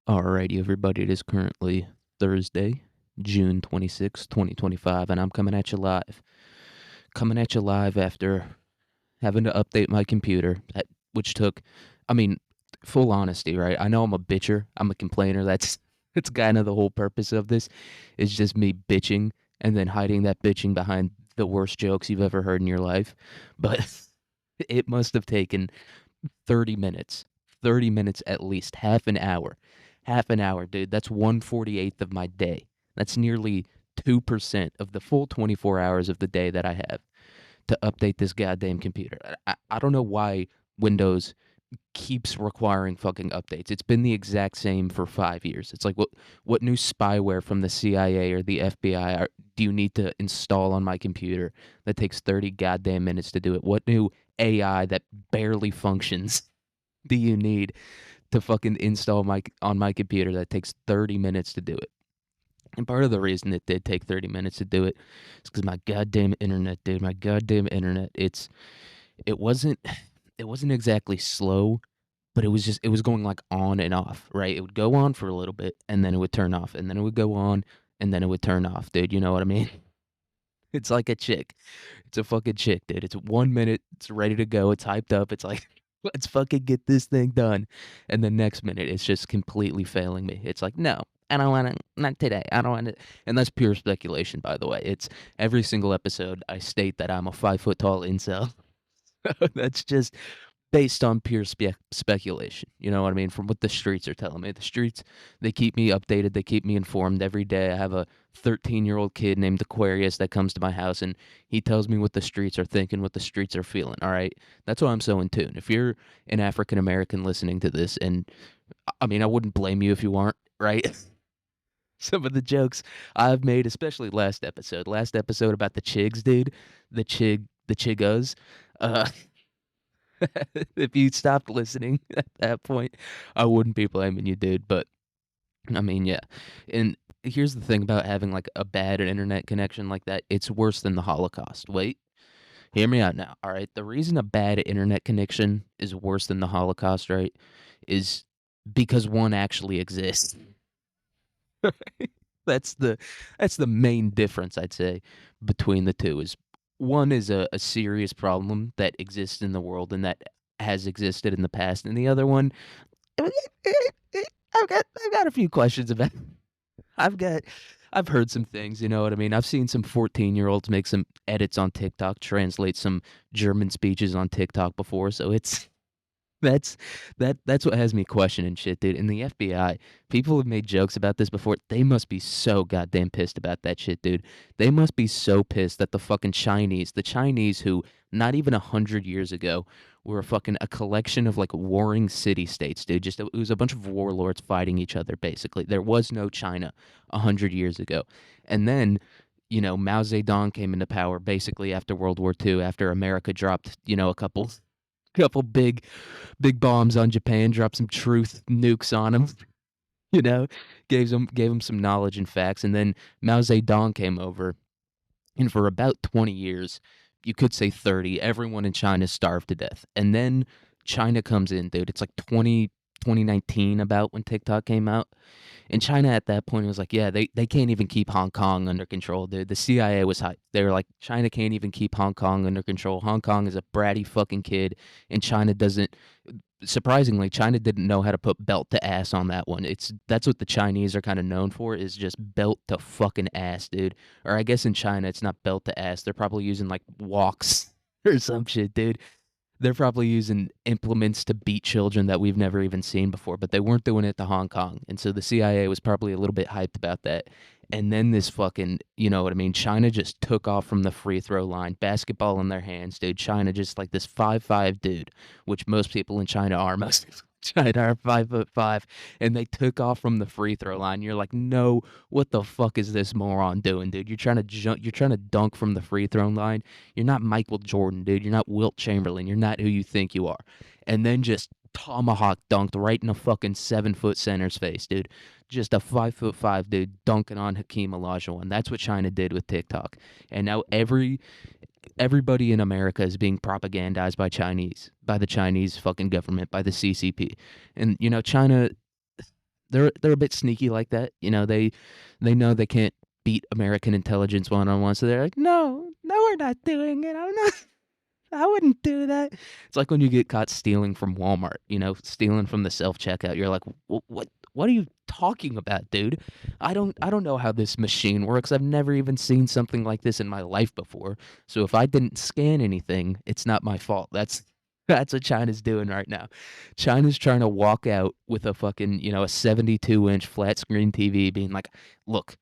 Alrighty, everybody, it is currently Thursday, June 26th, 2025, and I'm coming at you live. Coming at you live after having to update my computer, which took, I mean, full honesty, right? I know I'm a bitcher, I'm a complainer. That's kind of the whole purpose of this, is just me bitching and then hiding that bitching behind the worst jokes you've ever heard in your life. But it must have taken 30 minutes. 30 minutes at least, half an hour. Half an hour, dude. That's 1/48th of my day. That's nearly 2% of the full 24 hours of the day that I have to update this goddamn computer. I don't know why Windows keeps requiring fucking updates. It's been the exact same for 5 years. It's like what new spyware from the CIA or the FBI do you need to install on my computer that takes 30 goddamn minutes to do it? What new AI that barely functions do you need to fucking install on my computer that takes 30 minutes to do it? And part of the reason it did take 30 minutes to do it is because my goddamn internet, dude, my goddamn internet. It wasn't it wasn't exactly slow, but it was going like on and off, right? It would go on for a little bit and then it would turn off and then it would go on and then it would turn off, dude. You know what I mean? It's like a chick. It's a fucking chick, dude. It's 1 minute, it's ready to go, it's hyped up, it's like, let's fucking get this thing done. And the next minute, it's just completely failing me. It's like, no, I don't want to, not today. I don't want to. And that's pure speculation, by the way. It's every single episode I state that I'm a 5 foot tall incel. That's just based on pure speculation. You know what I mean? From what the streets are telling me. The streets, they keep me updated. They keep me informed every day. I have a 13-year-old kid named Aquarius that comes to my house and he tells me what the streets are thinking, what the streets are feeling. All right. That's why I'm so in tune. If you're an African American listening to this, and I mean, I wouldn't blame you if you aren't, right? Some of the jokes I've made, especially last episode about the chigs, dude, the chigos. Uh, if you stopped listening at that point, I wouldn't be blaming you, dude. But I mean, yeah. And here's the thing about having like a bad internet connection like that, it's worse than the Holocaust. Wait, hear me out now. All right. The reason a bad internet connection is worse than the Holocaust, right, is because one actually exists. That's the that's the main difference, I'd say, between the two. Is one is a serious problem that exists in the world and that has existed in the past, and the other one, I've got a few questions about. I've got I've heard some things, you know what I mean? I've seen some 14-year-olds make some edits on TikTok, translate some German speeches on TikTok before, so it's that's that's what has me questioning shit, dude. In the FBI, people have made jokes about this before. They must be so goddamn pissed about that shit, dude. They must be so pissed that the Chinese who not even 100 years ago were a collection of like warring city states, dude. Just it was a bunch of warlords fighting each other. Basically, there was no China 100 years ago, and then. Mao Zedong came into power basically after World War II, after America dropped, a couple big bombs on Japan, dropped some truth nukes on them, you know, gave them some knowledge and facts, and then Mao Zedong came over, and for about 20 years, you could say 30, everyone in China starved to death, and then China comes in, dude. It's like 2019 about when TikTok came out. And China at that point was like, yeah, they can't even keep Hong Kong under control, dude. The CIA was hyped. They were like, China can't even keep Hong Kong under control. Hong Kong is a bratty fucking kid, and China doesn't. Surprisingly, China didn't know how to put belt to ass on that one. That's what the Chinese are kind of known for, is just belt to fucking ass, dude. Or I guess in China it's not belt to ass. They're probably using like walks or some shit, dude. They're probably using implements to beat children that we've never even seen before, but they weren't doing it to Hong Kong. And so the CIA was probably a little bit hyped about that. And then this fucking, you know what I mean? China just took off from the free throw line, basketball in their hands, dude. China just like this 5'5" dude, which most people in China are. Most people in China are 5'5", and they took off from the free throw line. You're like, no, what the fuck is this moron doing, dude? You're trying to jump, you're trying to dunk from the free throw line. You're not Michael Jordan, dude. You're not Wilt Chamberlain. You're not who you think you are. And then just tomahawk dunked right in a fucking 7 foot center's face, dude. Just a 5'5" dude dunking on Hakeem Olajuwon. That's what China did with TikTok. And now everybody in America is being propagandized by the Chinese fucking government, by the CCP. And China, they're a bit sneaky like that. You know, they know they can't beat American intelligence one on one, so they're like, no, no, we're not doing it. I'm not. I wouldn't do that. It's like when you get caught stealing from Walmart, you know, stealing from the self checkout. You're like, what are you talking about, dude? I don't know how this machine works. I've never even seen something like this in my life before. So if I didn't scan anything, it's not my fault. That's what China's doing right now. China's trying to walk out with a fucking, you know, a 72-inch flat screen TV being like, "Look,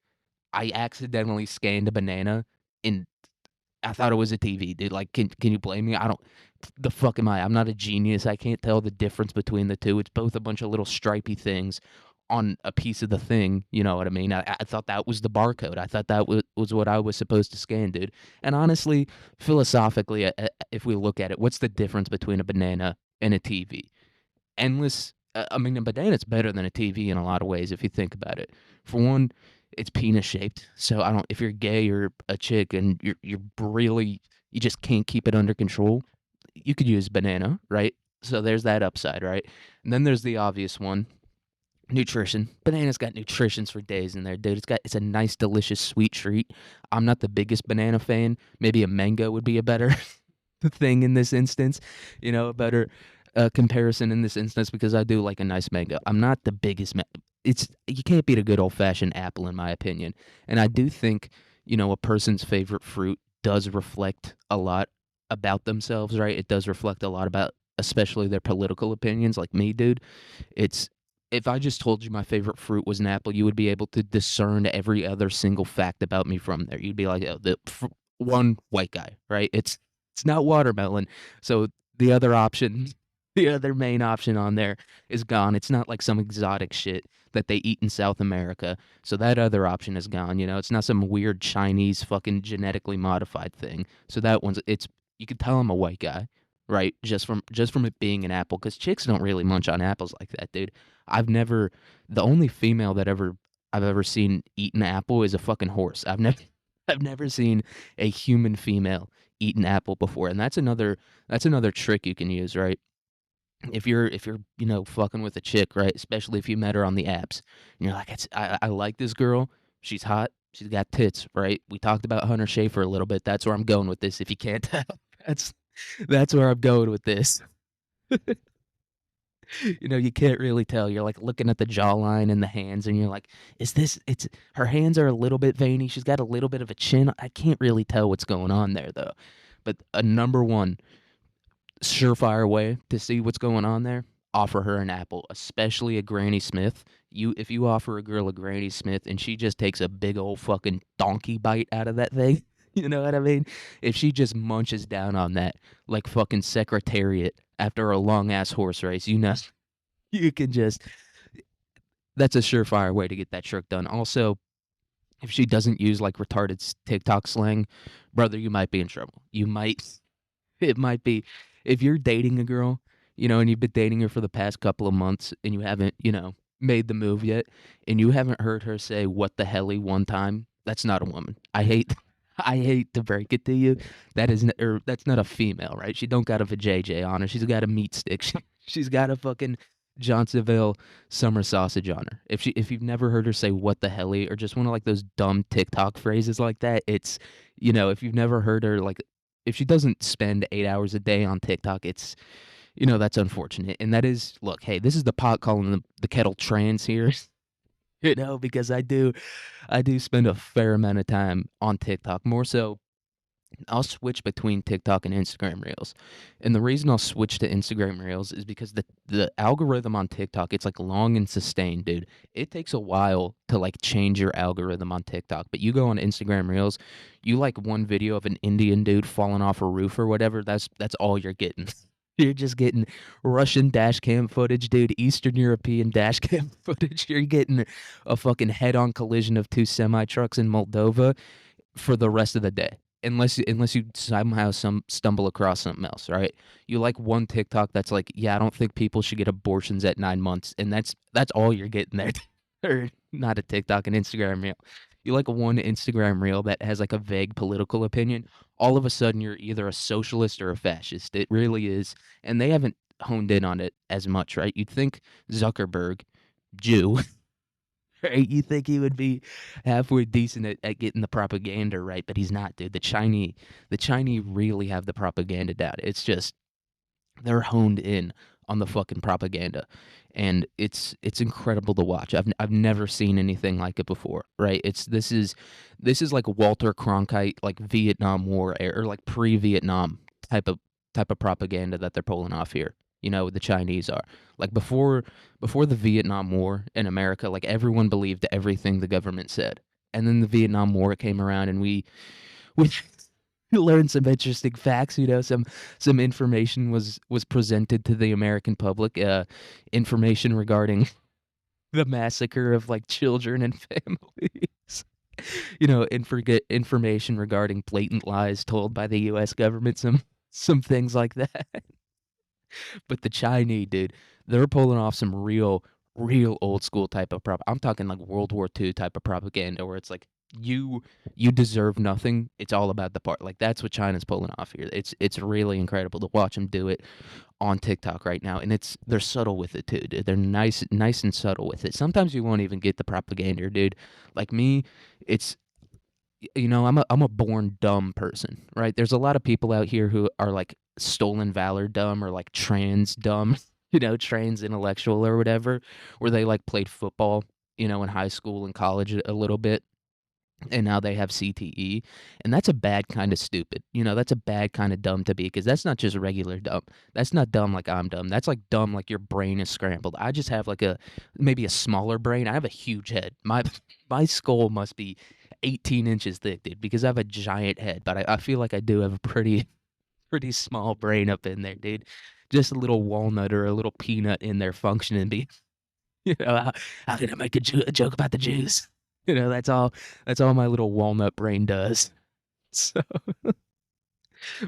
I accidentally scanned a banana and I thought it was a TV, dude. Like, can you blame me? I don't. The fuck am I? I'm not a genius. I can't tell the difference between the two. It's both a bunch of little stripy things on a piece of the thing. You know what I mean? I thought that was the barcode. I thought that was what I was supposed to scan, dude. And honestly, philosophically, if we look at it, what's the difference between a banana and a TV? Endless. I mean, a banana's better than a TV in a lot of ways if you think about it. For one, it's penis shaped, so I don't. If you're gay or a chick and you're really you just can't keep it under control, you could use banana, right? So there's that upside, right? And then there's the obvious one, nutrition. Banana's got nutritions for days in there, dude. It's a nice, delicious, sweet treat. I'm not the biggest banana fan. Maybe a mango would be a better thing in this instance, you know, a better comparison in this instance because I do like a nice mango. I'm not the biggest. It's you can't beat a good old fashioned apple in my opinion, and I do think you know a person's favorite fruit does reflect a lot about themselves, right? It does reflect a lot about especially their political opinions. Like me, dude, it's if I just told you my favorite fruit was an apple, you would be able to discern every other single fact about me from there. You'd be like, oh, one white guy, right? It's not watermelon. So the other option, the other main option on there is gone. It's not like some exotic shit that they eat in South America. So that other option is gone. You know, it's not some weird Chinese fucking genetically modified thing. So that one's it's you could tell I'm a white guy, right? Just from it being an apple, because chicks don't really munch on apples like that, dude. I've never the only female that I've ever seen eat an apple is a fucking horse. I've never seen a human female eat an apple before, and that's another trick you can use, right? If you're you know fucking with a chick, right? Especially if you met her on the apps, and you're like, I like this girl. She's hot. She's got tits, right? We talked about Hunter Schafer a little bit. That's where I'm going with this. If you can't tell, that's that's where I'm going with this. You know, you can't really tell. You're like looking at the jawline and the hands, and you're like, is this? It's her hands are a little bit veiny. She's got a little bit of a chin. I can't really tell what's going on there though. But a number one surefire way to see what's going on there, offer her an apple, especially a Granny Smith. If you offer a girl a Granny Smith and she just takes a big old fucking donkey bite out of that thing, you know what I mean? If she just munches down on that like fucking Secretariat after a long ass horse race, you know, you can just that's a surefire way to get that trick done. Also, if she doesn't use like retarded TikTok slang, brother, you might be in trouble. You might it might be if you're dating a girl, you know, and you've been dating her for the past couple of months and you haven't, you know, made the move yet, and you haven't heard her say "what the helly" one time. That's not a woman. I hate, I hate to break it to you. That's not a female, right? She don't got a vajayjay on her. She's got a meat stick. She's got a fucking Johnsonville summer sausage on her. If you've never heard her say "what the helly" or just one of like those dumb TikTok phrases like that, it's you know, if you've never heard her like if she doesn't spend 8 hours a day on TikTok, it's you know that's unfortunate. And that is look, hey, this is the pot calling the kettle trans here. You know, because I do spend a fair amount of time on TikTok, more so I'll switch between TikTok and Instagram Reels. And the reason I'll switch to Instagram Reels is because the algorithm on TikTok, it's like long and sustained, dude. It takes a while to like change your algorithm on TikTok. But you go on Instagram Reels, you like one video of an Indian dude falling off a roof or whatever, that's all you're getting. You're just getting Russian dash cam footage, dude, Eastern European dash cam footage. You're getting a fucking head-on collision of two semi trucks in Moldova for the rest of the day. Unless you somehow stumble across something else, right? You like one TikTok that's like, yeah, I don't think people should get abortions at 9 months, and that's all you're getting there, or not a TikTok, an Instagram reel. You like one Instagram reel that has like a vague political opinion. All of a sudden, you're either a socialist or a fascist. It really is, and they haven't honed in on it as much, right? You'd think Zuckerberg, Jew. Right? You think he would be halfway decent at getting the propaganda right, but he's not, dude. The Chinese really have the propaganda down. It's just they're honed in on the fucking propaganda, and it's incredible to watch. I've never seen anything like it before, right? This is like Walter Cronkite, like Vietnam War era, or like pre-Vietnam type of type of propaganda that they're pulling off here. The Chinese are like before the Vietnam War in America, like everyone believed everything the government said, and then the Vietnam War came around, and we learned some interesting facts. Some information was presented to the American public. Information regarding the massacre of like children and families. Information regarding blatant lies told by the U.S. government. Some things like that. But the Chinese, dude, they're pulling off some real old school type of I'm talking like World War II type of propaganda, where it's like you you deserve nothing. It's all about the part. Like that's what China's pulling off here. It's really incredible to watch them do it on TikTok right now, and they're subtle with it too, dude. They're nice and subtle with it. Sometimes you won't even get the propaganda, dude. Like me, it's I'm a born dumb person, right? There's a lot of people out here who are like stolen valor dumb or like trans dumb, trans intellectual or whatever, where they like played football, in high school and college a little bit, and now they have CTE, and that's a bad kind of stupid. That's a bad kind of dumb to be, because that's not just regular dumb. That's not dumb like I'm dumb. That's like dumb like your brain is scrambled. I just have like maybe a smaller brain. I have a huge head. My skull must be 18 inches thick, dude, because I have a giant head, but I feel like I do have a pretty small brain up in there, dude. Just a little walnut or a little peanut in there functioning. How can I make a joke about the Jews? That's all my little walnut brain does. So,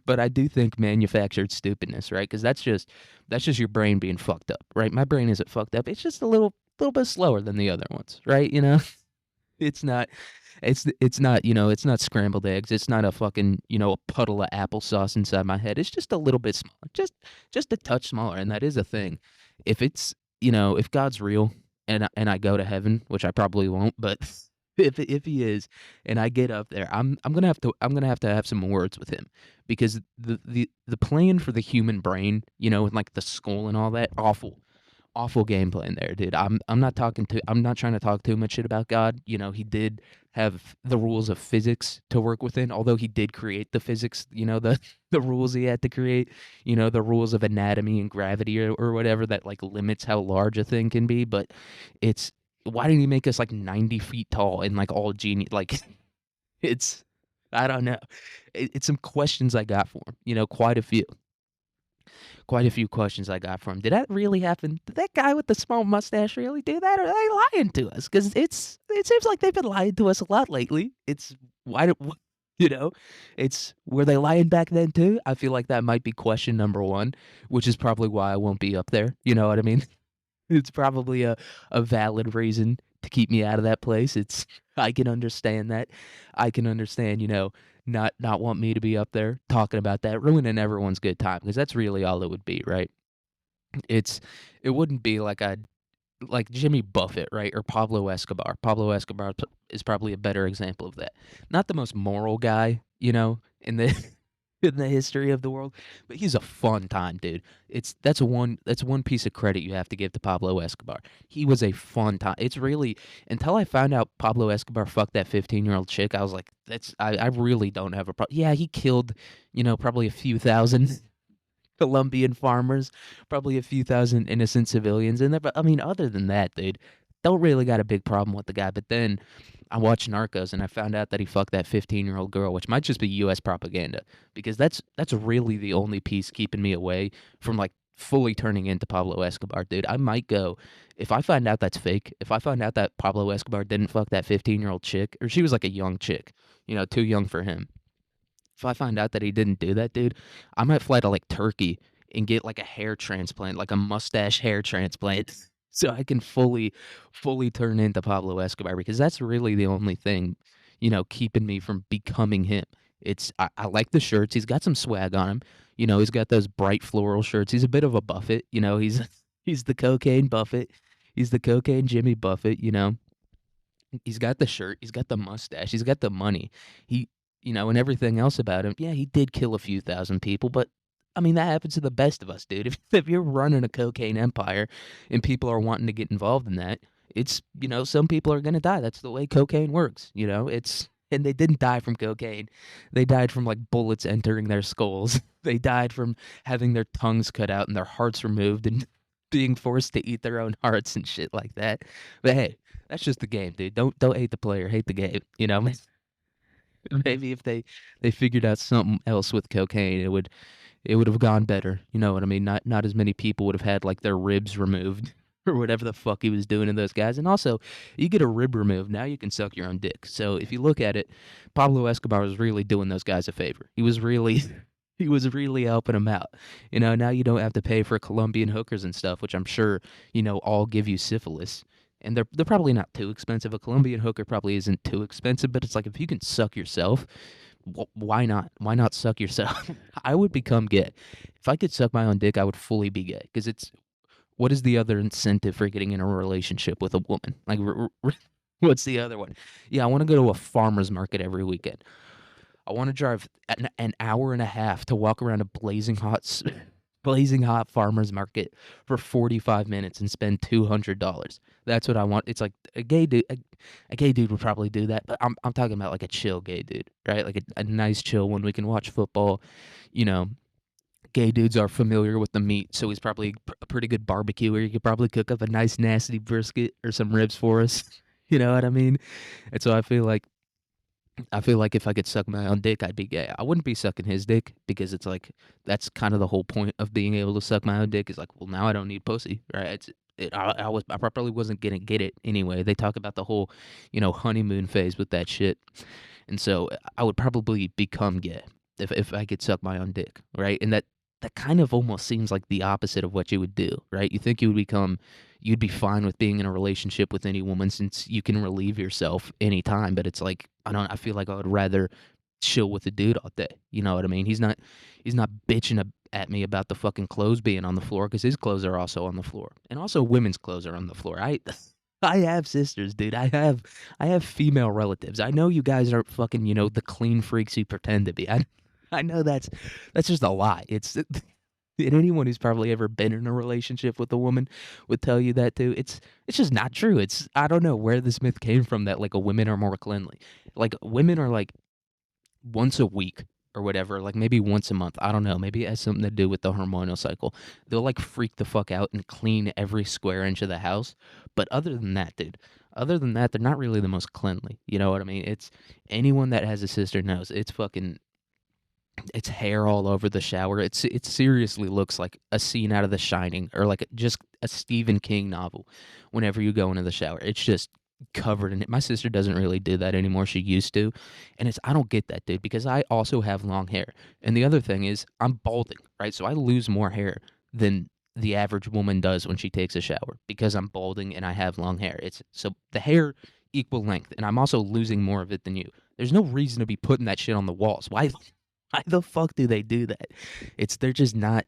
but I do think manufactured stupidness, right? Because that's just your brain being fucked up, right? My brain isn't fucked up. It's just a little bit slower than the other ones, right? It's not it's not scrambled eggs. It's not a fucking, a puddle of applesauce inside my head. It's just a little bit smaller. Just a touch smaller, and that is a thing. If if God's real and I go to heaven, which I probably won't, but if he is and I get up there, I'm going to have some words with him, because the plan for the human brain, and like the skull and all that, awful game plan there, dude. I'm not trying to talk too much shit about God. He did have the rules of physics to work within, although he did create the physics, the the rules he had to create, the rules of anatomy and gravity, or whatever, that like limits how large a thing can be. But it's why didn't he make us like 90 feet tall and like all genius? Like it's I don't know. It's some questions I got for him. Quite a few questions I got from him. Did that really happen? Did that guy with the small mustache really do that? Or are they lying to us? Because it seems like they've been lying to us a lot lately. It's why do you know? It's were they lying back then too? I feel like that might be question number one, which is probably why I won't be up there. You know what I mean? It's probably a valid reason to keep me out of that place. I can understand that. I can understand, not want me to be up there talking about that, ruining everyone's good time, because that's really all it would be, right? It's it wouldn't be like Jimmy Buffett, right? Or Pablo Escobar. Pablo Escobar is probably a better example of that. Not the most moral guy, in the in the history of the world, but he's a fun time, dude. That's one piece of credit you have to give to Pablo Escobar. He was a fun time. It's really, until I found out Pablo Escobar fucked that 15-year-old chick, I was like, I really don't have a problem. Yeah, he killed, probably a few thousand Colombian farmers, probably a few thousand innocent civilians in there. But I mean, other than that, dude, don't really got a big problem with the guy. But then I watched Narcos and I found out that he fucked that 15-year-old girl, which might just be U.S. propaganda, because that's really the only piece keeping me away from like fully turning into Pablo Escobar, dude. I might go if I find out that's fake. If I find out that Pablo Escobar didn't fuck that 15-year-old chick, or she was like a young chick, too young for him. If I find out that he didn't do that, dude, I might fly to like Turkey and get like a hair transplant, like a mustache hair transplant, so I can fully turn into Pablo Escobar, because that's really the only thing, keeping me from becoming him. I like the shirts. He's got some swag on him. He's got those bright floral shirts. He's a bit of a Buffett. He's he's the cocaine Buffett. He's the cocaine Jimmy Buffett. He's got the shirt, he's got the mustache, he's got the money. He and everything else about him. Yeah, he did kill a few thousand people, but I mean, that happens to the best of us, dude. If you're running a cocaine empire and people are wanting to get involved in that, it's, some people are going to die. That's the way cocaine works, It's and they didn't die from cocaine. They died from like bullets entering their skulls. They died from having their tongues cut out and their hearts removed and being forced to eat their own hearts and shit like that. But hey, that's just the game, dude. Don't hate the player, hate the game. Maybe if they figured out something else with cocaine, it would have gone better. You know what I mean? Not as many people would have had like their ribs removed or whatever the fuck he was doing to those guys. And also, you get a rib removed, now you can suck your own dick. So if you look at it, Pablo Escobar was really doing those guys a favor. He was really he was really helping them out. Now you don't have to pay for Colombian hookers and stuff, which I'm sure, all give you syphilis. And they're probably not too expensive. A Colombian hooker probably isn't too expensive, but it's like if you can suck yourself, why not? Why not suck yourself? I would become gay. If I could suck my own dick, I would fully be gay. Because what is the other incentive for getting in a relationship with a woman? Like, what's the other one? Yeah, I want to go to a farmer's market every weekend. I want to drive an hour and a half to walk around a blazing hot farmer's market for 45 minutes and spend $200. That's what I want. It's like a gay dude would probably do that, but I'm talking about like a chill gay dude, right? Like a nice chill one. We can watch football. You know, Gay dudes are familiar with the meat, so he's probably a pretty good barbecuer. He could probably cook up a nice nasty brisket or some ribs for us. You know what I mean? And so I feel like if I could suck my own dick, I'd be gay. I wouldn't be sucking his dick because it's like that's kind of the whole point of being able to suck my own dick is like, well, now I don't need pussy, right? I probably wasn't gonna get it anyway. They talk about the whole, honeymoon phase with that shit, and so I would probably become gay if I could suck my own dick, right? And that kind of almost seems like the opposite of what you would do, right? You think you'd be fine with being in a relationship with any woman since you can relieve yourself anytime, but it's like I feel like I would rather chill with a dude all day. You know what I mean? He's not bitching at me about the fucking clothes being on the floor because his clothes are also on the floor, and also women's clothes are on the floor. I have sisters, dude. I have female relatives. I know you guys aren't fucking the clean freaks you pretend to be. I know that's just a lie. And anyone who's probably ever been in a relationship with a woman would tell you that too. It's just not true. I don't know where this myth came from that like a women are more cleanly. Like women are like once a week or whatever, like maybe once a month. I don't know. Maybe it has something to do with the hormonal cycle. They'll like freak the fuck out and clean every square inch of the house. But other than that, dude, other than that, they're not really the most cleanly. You know what I mean? It's anyone that has a sister knows it's hair all over the shower. It seriously looks like a scene out of The Shining or like just a Stephen King novel. Whenever you go into the shower, it's just covered in it. My sister doesn't really do that anymore. She used to, and I don't get that, dude, because I also have long hair. And the other thing is I'm balding, right? So I lose more hair than the average woman does when she takes a shower because I'm balding and I have long hair. It's so the hair equal length, and I'm also losing more of it than you. There's no reason to be putting that shit on the walls. Why the fuck do they do that? They're just not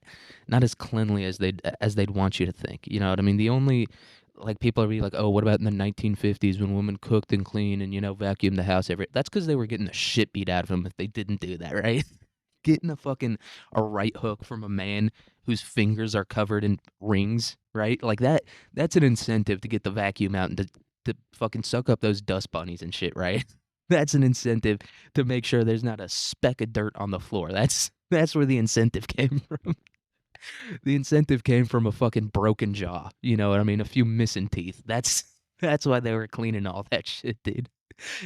as cleanly as they'd want you to think. You know what I mean? The only like people are be like, oh, what about in the 1950s when women cooked and cleaned and vacuumed the house every? That's because they were getting the shit beat out of them if they didn't do that, right? Getting a right hook from a man whose fingers are covered in rings, right? Like that. That's an incentive to get the vacuum out and to fucking suck up those dust bunnies and shit, right? That's an incentive to make sure there's not a speck of dirt on the floor. That's where the incentive came from. The incentive came from a fucking broken jaw. You know what I mean? A few missing teeth. That's why they were cleaning all that shit, dude.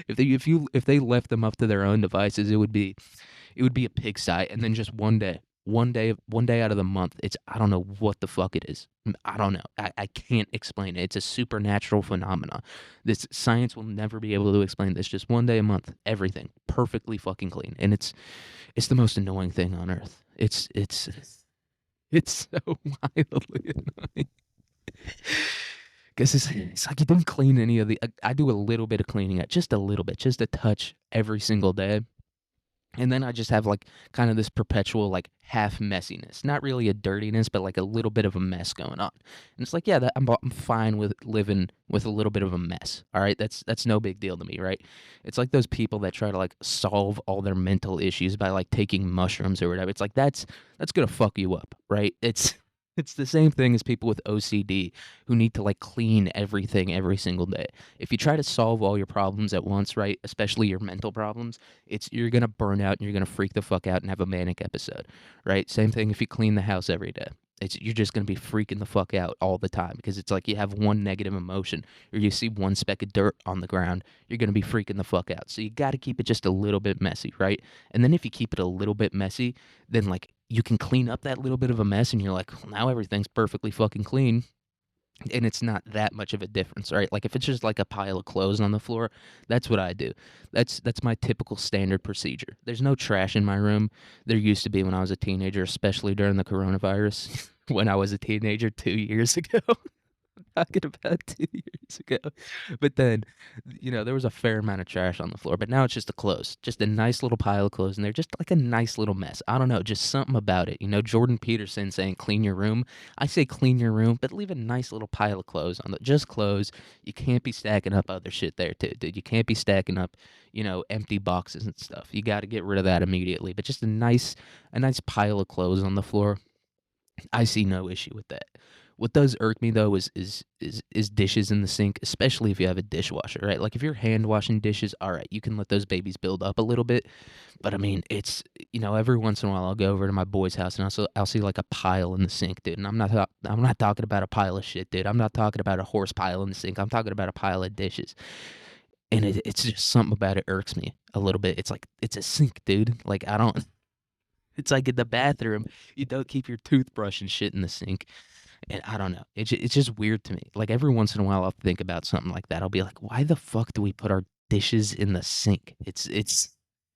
If they left them up to their own devices, it would be a pigsty. And then just one day out of the month, it's I don't know what the fuck it is. I don't know. I can't explain it. It's a supernatural phenomena. This science will never be able to explain this. Just one day a month, everything perfectly fucking clean, and it's the most annoying thing on earth. It's so wildly annoying because it's like you don't clean any of the. I do a little bit of cleaning, just a little bit, just a touch every single day, And then I just have like kind of this perpetual like half messiness, not really a dirtiness, but like a little bit of a mess going on. And it's like, yeah, I'm fine with living with a little bit of a mess. All right, that's no big deal to me, right? It's like those people that try to like solve all their mental issues by like taking mushrooms or whatever. It's like that's gonna fuck you up, right? It's the same thing as people with OCD who need to like clean everything every single day. If you try to solve all your problems at once, right, especially your mental problems, you're gonna burn out and you're gonna freak the fuck out and have a manic episode, right? Same thing if you clean the house every day. You're just gonna be freaking the fuck out all the time because it's like you have one negative emotion or you see one speck of dirt on the ground, you're gonna be freaking the fuck out. So you got to keep it just a little bit messy, right? And then if you keep it a little bit messy, then like you can clean up that little bit of a mess and you're like, well, now everything's perfectly fucking clean and it's not that much of a difference, right? Like if it's just like a pile of clothes on the floor, that's what I do. That's my typical standard procedure. There's no trash in my room. There used to be when I was a teenager, especially during the coronavirus. When I was a teenager 2 years ago, talking about 2 years ago. But then, there was a fair amount of trash on the floor. But now it's just the clothes, just a nice little pile of clothes, and they're just like a nice little mess. I don't know, just something about it. Jordan Peterson saying clean your room. I say clean your room, but leave a nice little pile of clothes on the just clothes. You can't be stacking up other shit there too, dude. You can't be stacking up, empty boxes and stuff. You got to get rid of that immediately. But just a nice pile of clothes on the floor. I see no issue with that. What does irk me though is dishes in the sink, especially if you have a dishwasher, right? Like if you're hand washing dishes, all right, you can let those babies build up a little bit. But I mean, it's every once in a while I'll go over to my boy's house and I'll see like a pile in the sink, dude. And I'm not talking about a pile of shit, dude. I'm not talking about a horse pile in the sink. I'm talking about a pile of dishes. And it's just something about it irks me a little bit. It's like it's a sink, dude. Like I don't. It's like in the bathroom, you don't keep your toothbrush and shit in the sink. And I don't know. It's just weird to me. Like every once in a while, I'll think about something like that. I'll be like, why the fuck do we put our dishes in the sink? It's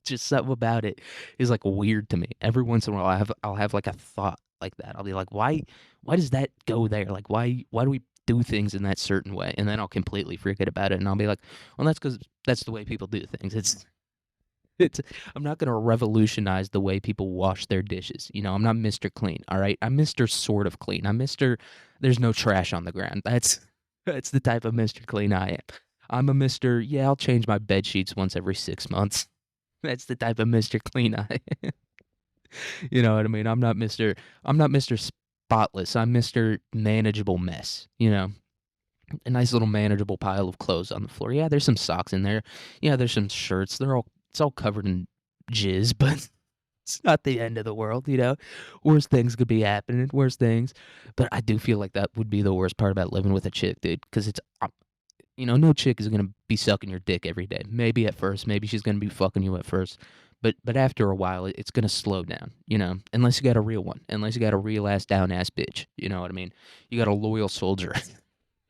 just something about it is like weird to me. Every once in a while, I'll have like a thought like that. I'll be like, why does that go there? Like why do we do things in that certain way? And then I'll completely forget about it, and I'll be like, well, that's because that's the way people do things. It's I'm not gonna revolutionize the way people wash their dishes. I'm not Mr. Clean, all right? I'm Mr. Sort of Clean. I'm Mr. There's no trash on the ground. That's the type of Mr. Clean I am. I'm a Mr. Yeah, I'll change my bed sheets once every 6 months. That's the type of Mr. Clean I am. You know what I mean? I'm not Mr. Spotless. I'm Mr. Manageable Mess. A nice little manageable pile of clothes on the floor. Yeah, there's some socks in there. Yeah, there's some shirts. It's all covered in jizz, but it's not the end of the world. Worse things could be happening, worse things. But I do feel like that would be the worst part about living with a chick, dude, because no chick is gonna be sucking your dick every day. Maybe at first, maybe she's gonna be fucking you at first. But after a while, it's gonna slow down, unless you got a real one, unless you got a real ass down ass bitch. You know what I mean? You got a loyal soldier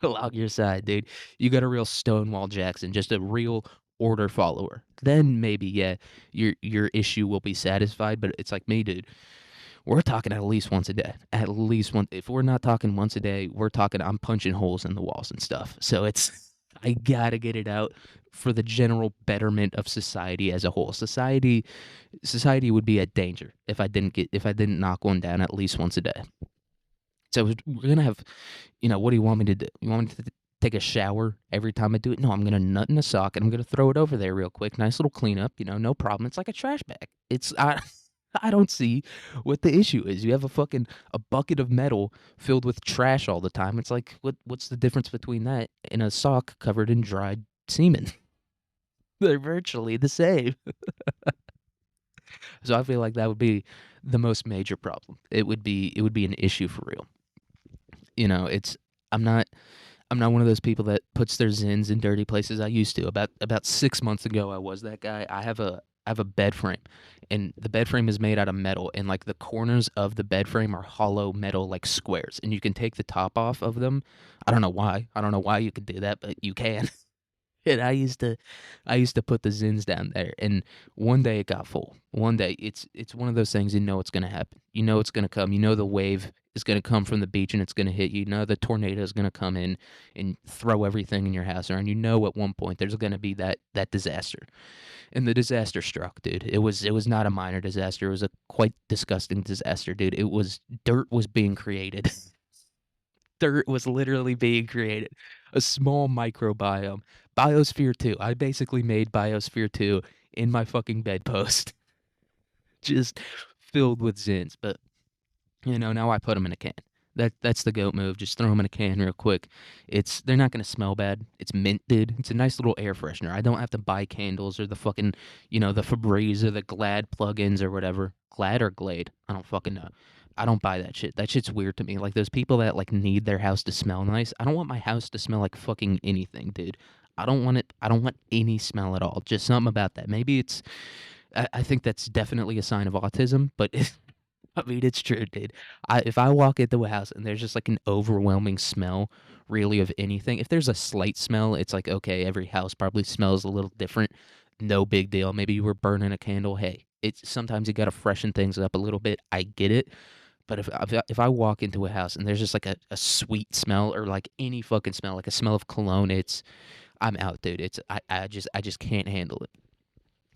along your side, dude. You got a real Stonewall Jackson, just a real order follower. Then maybe, yeah, your issue will be satisfied. But it's like me, dude. We're talking at least once a day. At least one. If we're not talking once a day, we're talking. I'm punching holes in the walls and stuff. So I gotta get it out for the general betterment of society as a whole. Society would be at danger if I didn't knock one down at least once a day. So we're gonna have, what do you want me to do? You want me to take a shower every time I do it? No, I'm gonna nut in a sock and I'm gonna throw it over there real quick. Nice little cleanup, no problem. It's like a trash bag. I don't see what the issue is. You have a bucket of metal filled with trash all the time. It's like what's the difference between that and a sock covered in dried semen? They're virtually the same. So I feel like that would be the most major problem. It would be an issue for real. It's I'm not I'm not one of those people that puts their zins in dirty places. I used to. About 6 months ago, I was that guy. I have a bed frame, and the bed frame is made out of metal, and like the corners of the bed frame are hollow metal like squares, and you can take the top off of them. I don't know why. I don't know why you could do that, but you can. And I used to put the zins down there, and one day it got full. One day it's one of those things, it's gonna happen. You know it's gonna come. You know the wave is gonna come from the beach and it's gonna hit you. You know the tornado is gonna come in and throw everything in your house around. You know at one point there's gonna be that disaster. And the disaster struck, dude. It was not a minor disaster. It was a quite disgusting disaster, dude. It was dirt was being created. Dirt was literally being created. A small microbiome. Biosphere 2. I basically made Biosphere 2 in my fucking bedpost. Just filled with zins. But now I put them in a can. That's the goat move. Just throw them in a can real quick. They're not gonna smell bad. It's minted. It's a nice little air freshener. I don't have to buy candles or the fucking the Febreze or the Glad plugins or whatever. Glad or Glade? I don't fucking know. I don't buy that shit. That shit's weird to me. Like those people that like need their house to smell nice. I don't want my house to smell like fucking anything, dude. I don't want it. I don't want any smell at all. Just something about that. Maybe it's. I think that's definitely a sign of autism, but I mean, it's true, dude. If I walk into a house and there's just like an overwhelming smell, really of anything, if there's a slight smell, it's like okay, every house probably smells a little different. No big deal. Maybe you were burning a candle. Hey, it's sometimes you got to freshen things up a little bit. I get it. But if I walk into a house and there's just like a sweet smell or like any fucking smell, like a smell of cologne, I'm out, dude. I just can't handle it.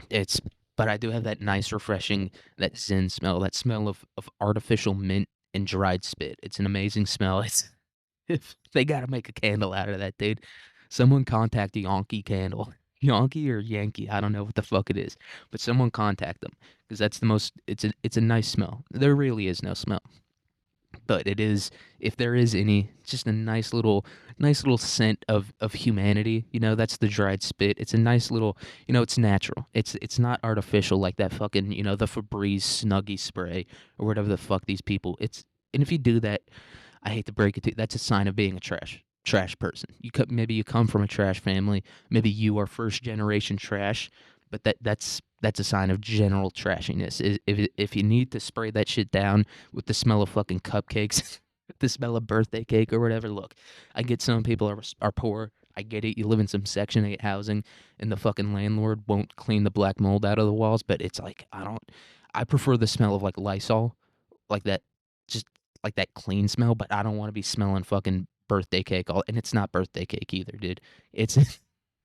It's but I do have that nice, refreshing, that zen smell, that smell of artificial mint and dried spit. It's an amazing smell. It's if they gotta make a candle out of that, dude. Someone contact Yankee Candle. Yankee or Yankee, I don't know what the fuck it is, but someone contact them because that's the most. It's a nice smell. There really is no smell, but it is if there is any, just a nice little scent of humanity. That's the dried spit. It's a nice little, it's natural. It's not artificial like that fucking, the Febreze Snuggie spray or whatever the fuck these people. And if you do that, I hate to break it to you, that's a sign of being a trash person. Maybe you come from a trash family, maybe you are first generation trash, but that's a sign of general trashiness. If you need to spray that shit down with the smell of fucking cupcakes, the smell of birthday cake or whatever, look, I get some people are poor. I get it. You live in some Section 8 housing, and the fucking landlord won't clean the black mold out of the walls. But it's like I don't. I prefer the smell of like Lysol, like that, just like that clean smell. But I don't want to be smelling fucking birthday cake all. And it's not birthday cake either, dude. It's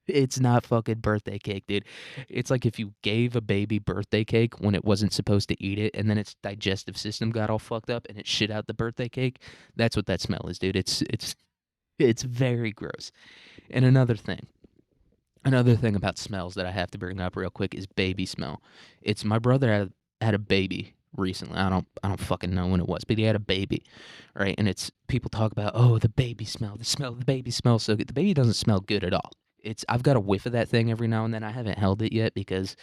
it's not fucking birthday cake, dude. It's like if you gave a baby birthday cake when it wasn't supposed to eat it, and then its digestive system got all fucked up and it shit out the birthday cake. That's what that smell is, dude. It's very gross. And another thing about smells that I have to bring up real quick is baby smell. It's my brother had a baby recently. I don't fucking know when it was, but he had a baby, right? And it's people talk about, oh, the baby smell, the smell of the baby smells so good. The baby doesn't smell good at all. I've got a whiff of that thing every now and then. I haven't held it yet because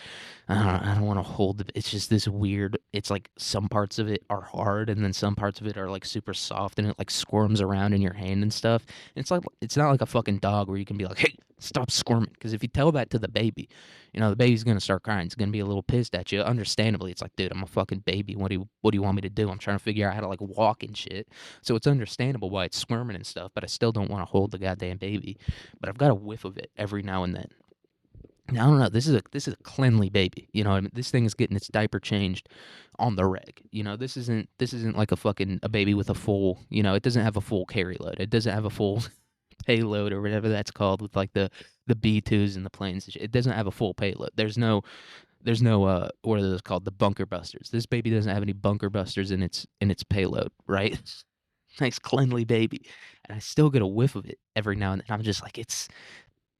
I don't want to hold it. It's just this weird. It's like some parts of it are hard, and then some parts of it are like super soft, and it like squirms around in your hand and stuff. It's not like a fucking dog where you can be like, hey, stop squirming. Because if you tell that to the baby, the baby's gonna start crying. It's gonna be a little pissed at you. Understandably, it's like, dude, I'm a fucking baby. What do you want me to do? I'm trying to figure out how to like walk and shit. So it's understandable why it's squirming and stuff. But I still don't want to hold the goddamn baby. But I've got a whiff of it every now and then. Now, I don't know. This is a cleanly baby. I mean, this thing is getting its diaper changed on the reg. This isn't like a baby with a full. It doesn't have a full carry load. It doesn't have a full payload or whatever that's called with like the B2s and the planes. It doesn't have a full payload. There's no what are those called? The bunker busters. This baby doesn't have any bunker busters in its payload, right? Nice cleanly baby, and I still get a whiff of it every now and then. I'm just like, it's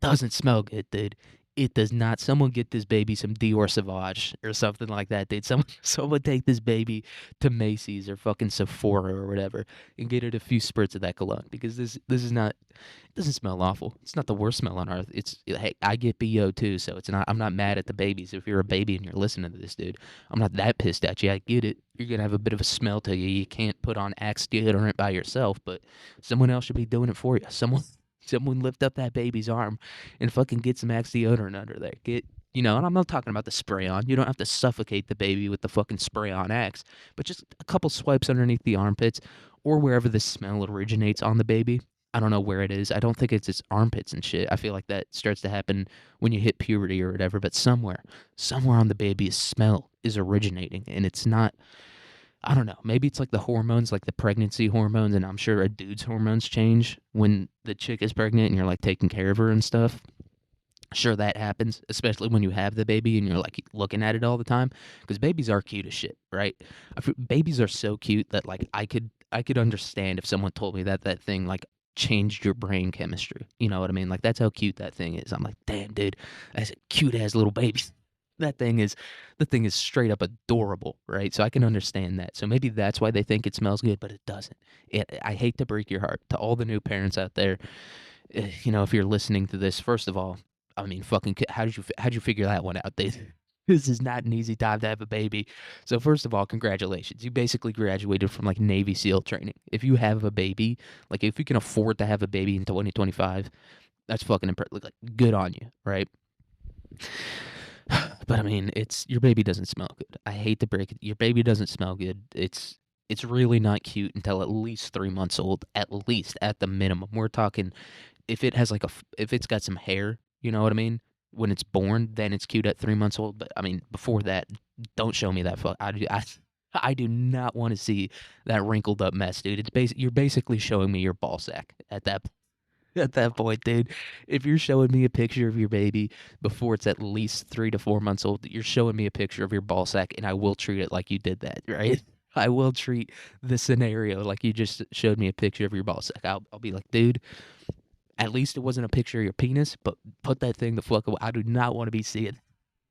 doesn't smell good, dude. It does not. Someone get this baby some Dior Sauvage or something like that, dude. Someone take this baby to Macy's or fucking Sephora or whatever and get it a few spurts of that cologne because this is not. It doesn't smell awful. It's not the worst smell on earth. Hey, I get BO too, so it's not. I'm not mad at the babies. If you're a baby and you're listening to this, dude, I'm not that pissed at you. I get it. You're gonna have a bit of a smell to you. You can't put on Axe deodorant by yourself, but someone else should be doing it for you. Someone lift up that baby's arm and fucking get some Axe deodorant under there. And I'm not talking about the spray on. You don't have to suffocate the baby with the fucking spray on Axe, but just a couple swipes underneath the armpits or wherever the smell originates on the baby. I don't know where it is. I don't think it's its armpits and shit. I feel like that starts to happen when you hit puberty or whatever, but somewhere on the baby's smell is originating, and it's not. I don't know. Maybe it's like the hormones, like the pregnancy hormones, and I'm sure a dude's hormones change when the chick is pregnant and you're like taking care of her and stuff. Sure, that happens, especially when you have the baby and you're like looking at it all the time, because babies are cute as shit, right? Babies are so cute that like I could understand if someone told me that that thing like changed your brain chemistry. You know what I mean? Like that's how cute that thing is. I'm like, damn, dude, that's a cute ass little baby. That thing is, the thing is straight up adorable, right? So I can understand that. So maybe that's why they think it smells good, but it doesn't. I hate to break your heart to all the new parents out there. If you're listening to this, first of all, I mean, fucking, how'd you figure that one out? This is not an easy time to have a baby. So first of all, congratulations. You basically graduated from like Navy SEAL training. If you have a baby, like if you can afford to have a baby in 2025, that's fucking impressive. Like, good on you, right? But I mean, it's your baby doesn't smell good. I hate to break it. Your baby doesn't smell good. It's really not cute until at least 3 months old, at least at the minimum. We're talking if it has like if it's got some hair, you know what I mean? When it's born, then it's cute at 3 months old. But I mean, before that, don't show me that. I do not want to see that wrinkled up mess, dude. You're basically showing me your ball sack at that point, dude. If you're showing me a picture of your baby before it's at least 3 to 4 months old, you're showing me a picture of your ball sack, and I will treat it like you did that, right? I will treat the scenario like you just showed me a picture of your ball sack. I'll be like, dude, at least it wasn't a picture of your penis, but put that thing the fuck away. I do not want to be seeing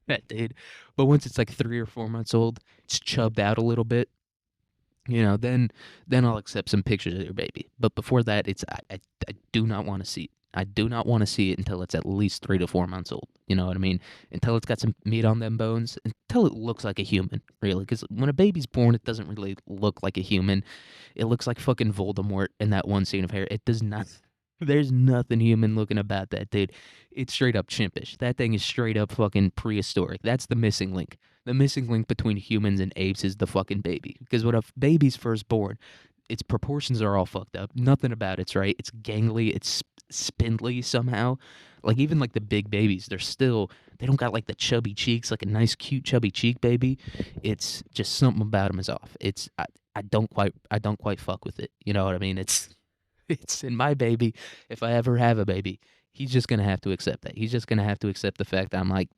that, dude. But once it's like 3 or 4 months old, it's chubbed out a little bit, then I'll accept some pictures of your baby. But before that, I do not want to see it. I do not want to see it until it's at least 3 to 4 months old. You know what I mean? Until it's got some meat on them bones, until it looks like a human, really. Because when a baby's born, it doesn't really look like a human. It looks like fucking Voldemort in that one scene of Harry. It does not. There's nothing human looking about that, dude. It's straight up chimpish. That thing is straight up fucking prehistoric. That's the missing link. The missing link between humans and apes is the fucking baby. Because when a baby's first born, its proportions are all fucked up. Nothing about it's right. It's gangly. It's spindly somehow. Like even like the big babies, they don't got like the chubby cheeks, like a nice cute chubby cheek baby. It's just something about them is off. I don't quite fuck with it. You know what I mean? It's in my baby. If I ever have a baby, he's just gonna have to accept that. He's just gonna have to accept the fact that I'm like,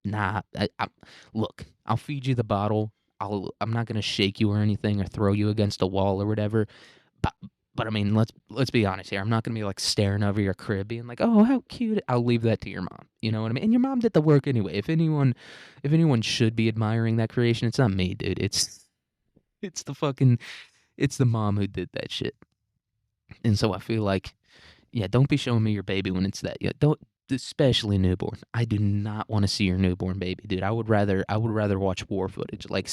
nah. Look, I'll feed you the bottle. I'm not gonna shake you or anything or throw you against a wall or whatever. But but I mean, let's be honest here. I'm not gonna be like staring over your crib, being like, oh, how cute. I'll leave that to your mom. You know what I mean? And your mom did the work anyway. If anyone should be admiring that creation, it's not me, dude. It's the fucking it's the mom who did that shit. And so I feel like, yeah, don't be showing me your baby when it's that. Yeah, don't, especially newborn. I do not want to see your newborn baby, dude. I would rather watch war footage. Like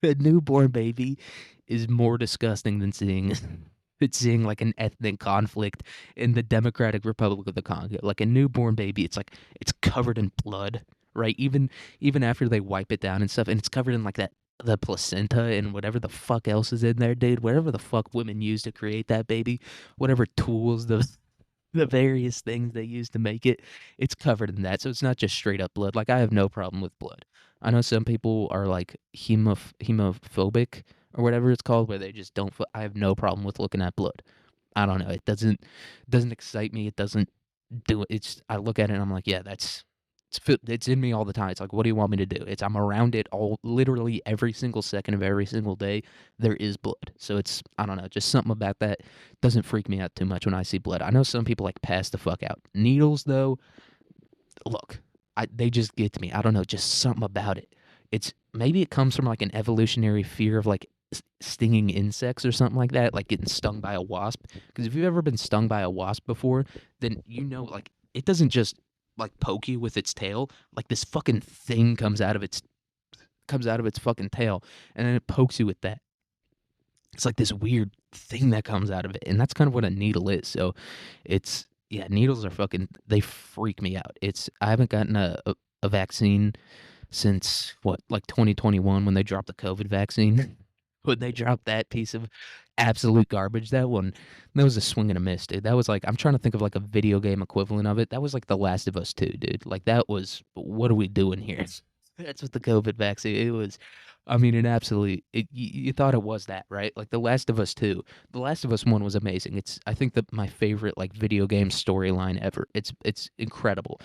a newborn baby is more disgusting than seeing seeing like an ethnic conflict in the Democratic Republic of the Congo. Like a newborn baby, it's like it's covered in blood, right? Even after they wipe it down and stuff, and it's covered in like that the placenta and whatever the fuck else is in there, dude. Whatever the fuck women use to create that baby, whatever tools the various things they use to make it, it's covered in that. So it's not just straight up blood. Like I have no problem with blood. I know some people are like hemophobic or whatever it's called, where they just don't. I have no problem with looking at blood. I don't know. It doesn't excite me. It doesn't do it. I look at it and I'm like, yeah, it's in me all the time. It's like, what do you want me to do? I'm around it all, literally every single second of every single day. There is blood, so I don't know, just something about that doesn't freak me out too much when I see blood. I know some people like pass the fuck out. Needles though, look, they just get to me. I don't know, just something about it. Maybe it comes from like an evolutionary fear of like stinging insects or something like that, like getting stung by a wasp. Because if you've ever been stung by a wasp before, then like it doesn't just like poke you with its tail. Like this fucking thing comes out of its fucking tail, and then it pokes you with that. It's like this weird thing that comes out of it, and that's kind of what a needle is. So it's yeah, needles are fucking, they freak me out. I haven't gotten a vaccine since what, like 2021, when they dropped the COVID vaccine. When they dropped that piece of absolute garbage, that was a swing and a miss, dude. That was like, I'm trying to think of like a video game equivalent of it. That was like The Last of Us 2, dude. Like that was, what are we doing here? That's what the COVID vaccine. It was. I mean, it absolutely. You thought it was that, right? Like The Last of Us 2. The Last of Us 1 was amazing. It's I think that my favorite like video game storyline ever. It's incredible.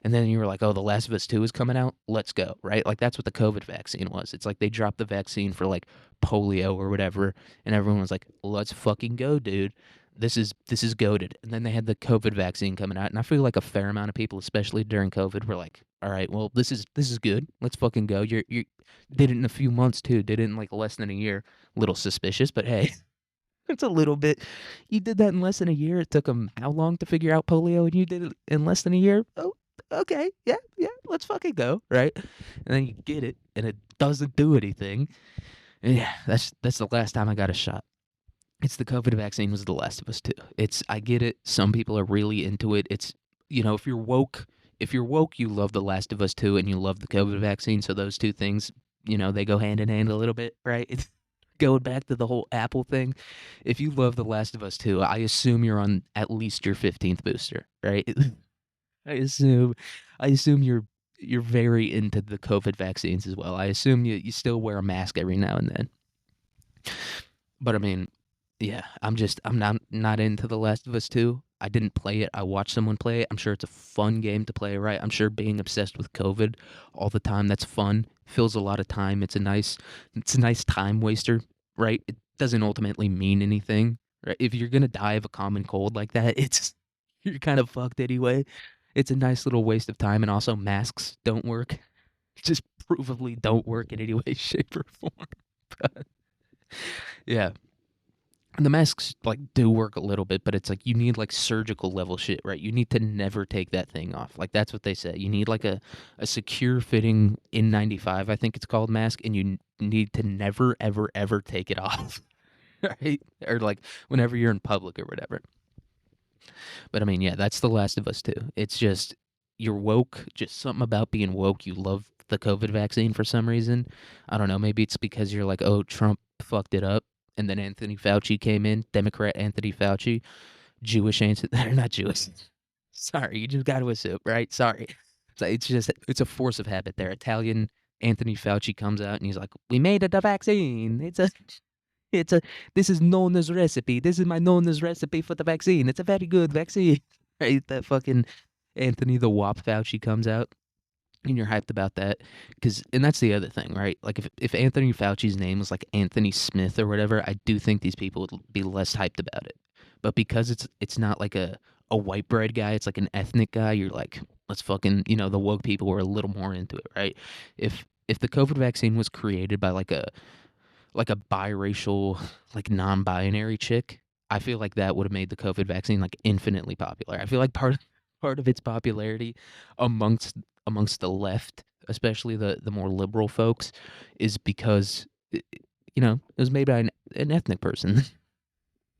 And then you were like, "Oh, The Last of Us 2 is coming out. Let's go." Right? Like that's what the COVID vaccine was. It's like they dropped the vaccine for like polio or whatever, and everyone was like, "Let's fucking go, dude. This is goaded." And then they had the COVID vaccine coming out, and I feel like a fair amount of people, especially during COVID, were like, "All right, well, this is good. Let's fucking go. You did it in a few months too. Did it in like less than a year. Little suspicious, but hey, it's a little bit. You did that in less than a year. It took them how long to figure out polio, and you did it in less than a year. Oh, okay, yeah, yeah. Let's fucking go, right? And then you get it, and it doesn't do anything. And yeah, that's the last time I got a shot. It's the COVID vaccine was The Last of Us too. It's I get it. Some people are really into it. It's if you're woke, you love The Last of Us 2 and you love the COVID vaccine. So those two things, they go hand in hand a little bit, right? It's going back to the whole Apple thing. If you love The Last of Us 2, I assume you're on at least your 15th booster, right? I assume I assume you're very into the COVID vaccines as well. I assume you still wear a mask every now and then. But I mean, yeah, I'm not into The Last of Us 2. I didn't play it. I watched someone play it. I'm sure it's a fun game to play, right? I'm sure being obsessed with COVID all the time, that's fun. Fills a lot of time. It's a nice time waster, right? It doesn't ultimately mean anything, right? If you're gonna die of a common cold like that, it's you're kind of fucked anyway. It's a nice little waste of time, and also masks don't work. Just provably don't work in any way, shape, or form. But yeah, the masks like do work a little bit, but it's like you need like surgical level shit, right? You need to never take that thing off. Like that's what they say. You need like a secure fitting N95, I think it's called, mask, and you need to never ever ever take it off. Right? Or like whenever you're in public or whatever. But I mean, yeah, that's The Last of Us too. It's just you're woke, just something about being woke. You love the COVID vaccine for some reason. I don't know, maybe it's because you're like, "Oh, Trump fucked it up." And then Anthony Fauci came in, Democrat Anthony Fauci, Jewish Anthony, they're not Jewish. Sorry, you just got to assume, right? Sorry. It's a force of habit there. Italian Anthony Fauci comes out and he's like, "We made it a vaccine. It's a this is Nona's recipe. This is my Nona's recipe for the vaccine. It's a very good vaccine." Right? That fucking Anthony the Wop Fauci comes out and you're hyped about that and that's the other thing, right? Like if Anthony Fauci's name was like Anthony Smith or whatever, I do think these people would be less hyped about it. But because it's not like a white bread guy, it's like an ethnic guy, you're like, let's fucking, the woke people were a little more into it, right? If the COVID vaccine was created by like a biracial, like non-binary chick, I feel like that would have made the COVID vaccine like infinitely popular. I feel like part of its popularity amongst amongst the left, especially the more liberal folks, is because it was made by an ethnic person.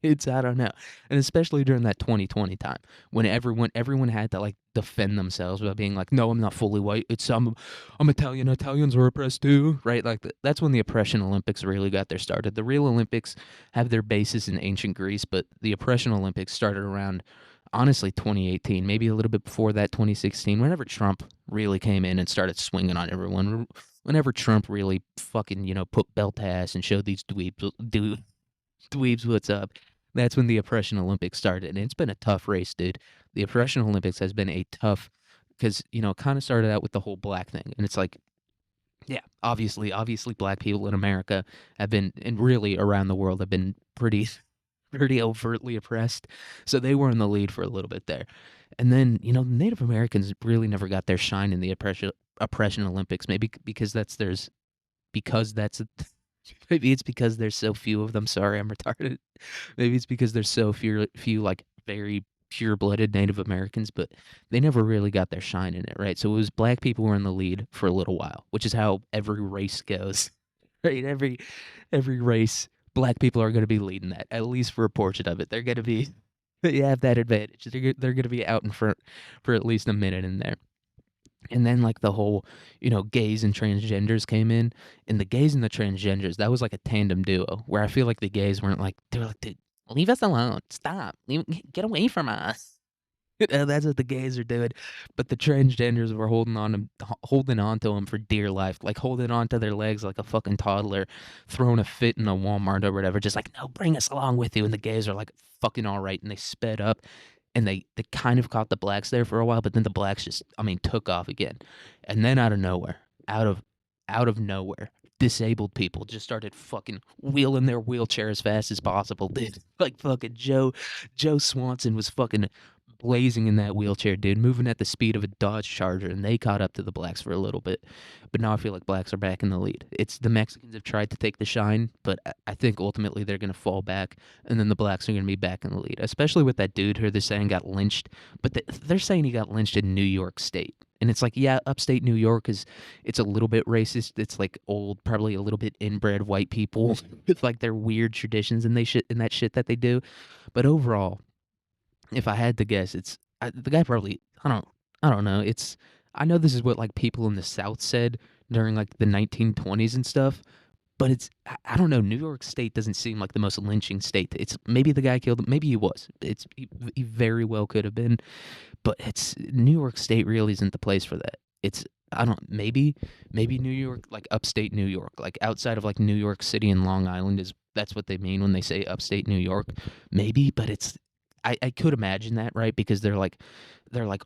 It's I don't know. And especially during that 2020 time when everyone had to like defend themselves by being like, "No, I'm not fully white. I'm Italian. Italians were oppressed too." Right? Like that's when the oppression Olympics really got their started. The real Olympics have their basis in ancient Greece, but the oppression Olympics started around honestly 2018, maybe a little bit before that 2016, whenever Trump really came in and started swinging on everyone. Whenever Trump really fucking, put belt to ass and showed these dweebs what's up. That's when the oppression Olympics started, and it's been a tough race, dude. The oppression Olympics has been a tough because it kind of started out with the whole black thing, and it's like, yeah, obviously, black people in America have been, and really around the world, have been pretty, pretty overtly oppressed. So they were in the lead for a little bit there, and then Native Americans really never got their shine in the oppression Olympics. Maybe because that's maybe it's because there's so few of them. Sorry, I'm retarded. Maybe it's because there's so few like very pure-blooded Native Americans, but they never really got their shine in it, right? So it was black people were in the lead for a little while, which is how every race goes, right? Every race, black people are going to be leading that, at least for a portion of it. They're going to be they have that advantage. They're going to be out in front for at least a minute in there. And then like the whole, gays and transgenders came in, and the gays and the transgenders, that was like a tandem duo where I feel like the gays weren't like they were like, "Dude, leave us alone. Stop. Get away from us." That's what the gays are doing, but the transgenders were holding on to them for dear life, like holding on to their legs like a fucking toddler, throwing a fit in a Walmart or whatever, just like, no, bring us along with you. And the gays are like, fucking all right, and they sped up, and they kind of caught the blacks there for a while, but then the blacks just, I mean, took off again, and then out of nowhere, out of nowhere, disabled people just started fucking wheeling their wheelchair as fast as possible, dude. Like fucking Joe Swanson was fucking blazing in that wheelchair, dude, moving at the speed of a Dodge Charger, and they caught up to the blacks for a little bit. But now I feel like blacks are back in the lead. It's the Mexicans have tried to take the shine, but I think ultimately they're going to fall back, and then the blacks are going to be back in the lead, especially with that dude who they're saying got lynched. But they're saying he got lynched in New York State. And it's like, yeah, upstate New York is, it's a little bit racist. It's like old, probably a little bit inbred white people with like their weird traditions and they shit and that shit that they do. But overall, if I had to guess, the guy probably, I don't know. I know this is what like people in the South said during like the 1920s and stuff, but I don't know. New York State doesn't seem like the most lynching state. It's maybe the guy killed him. Maybe he was. He very well could have been, but it's New York State really isn't the place for that. It's I don't maybe New York, like upstate New York, like outside of like New York City and Long Island, is that's what they mean when they say upstate New York. Maybe, but I could imagine that, right? Because they're like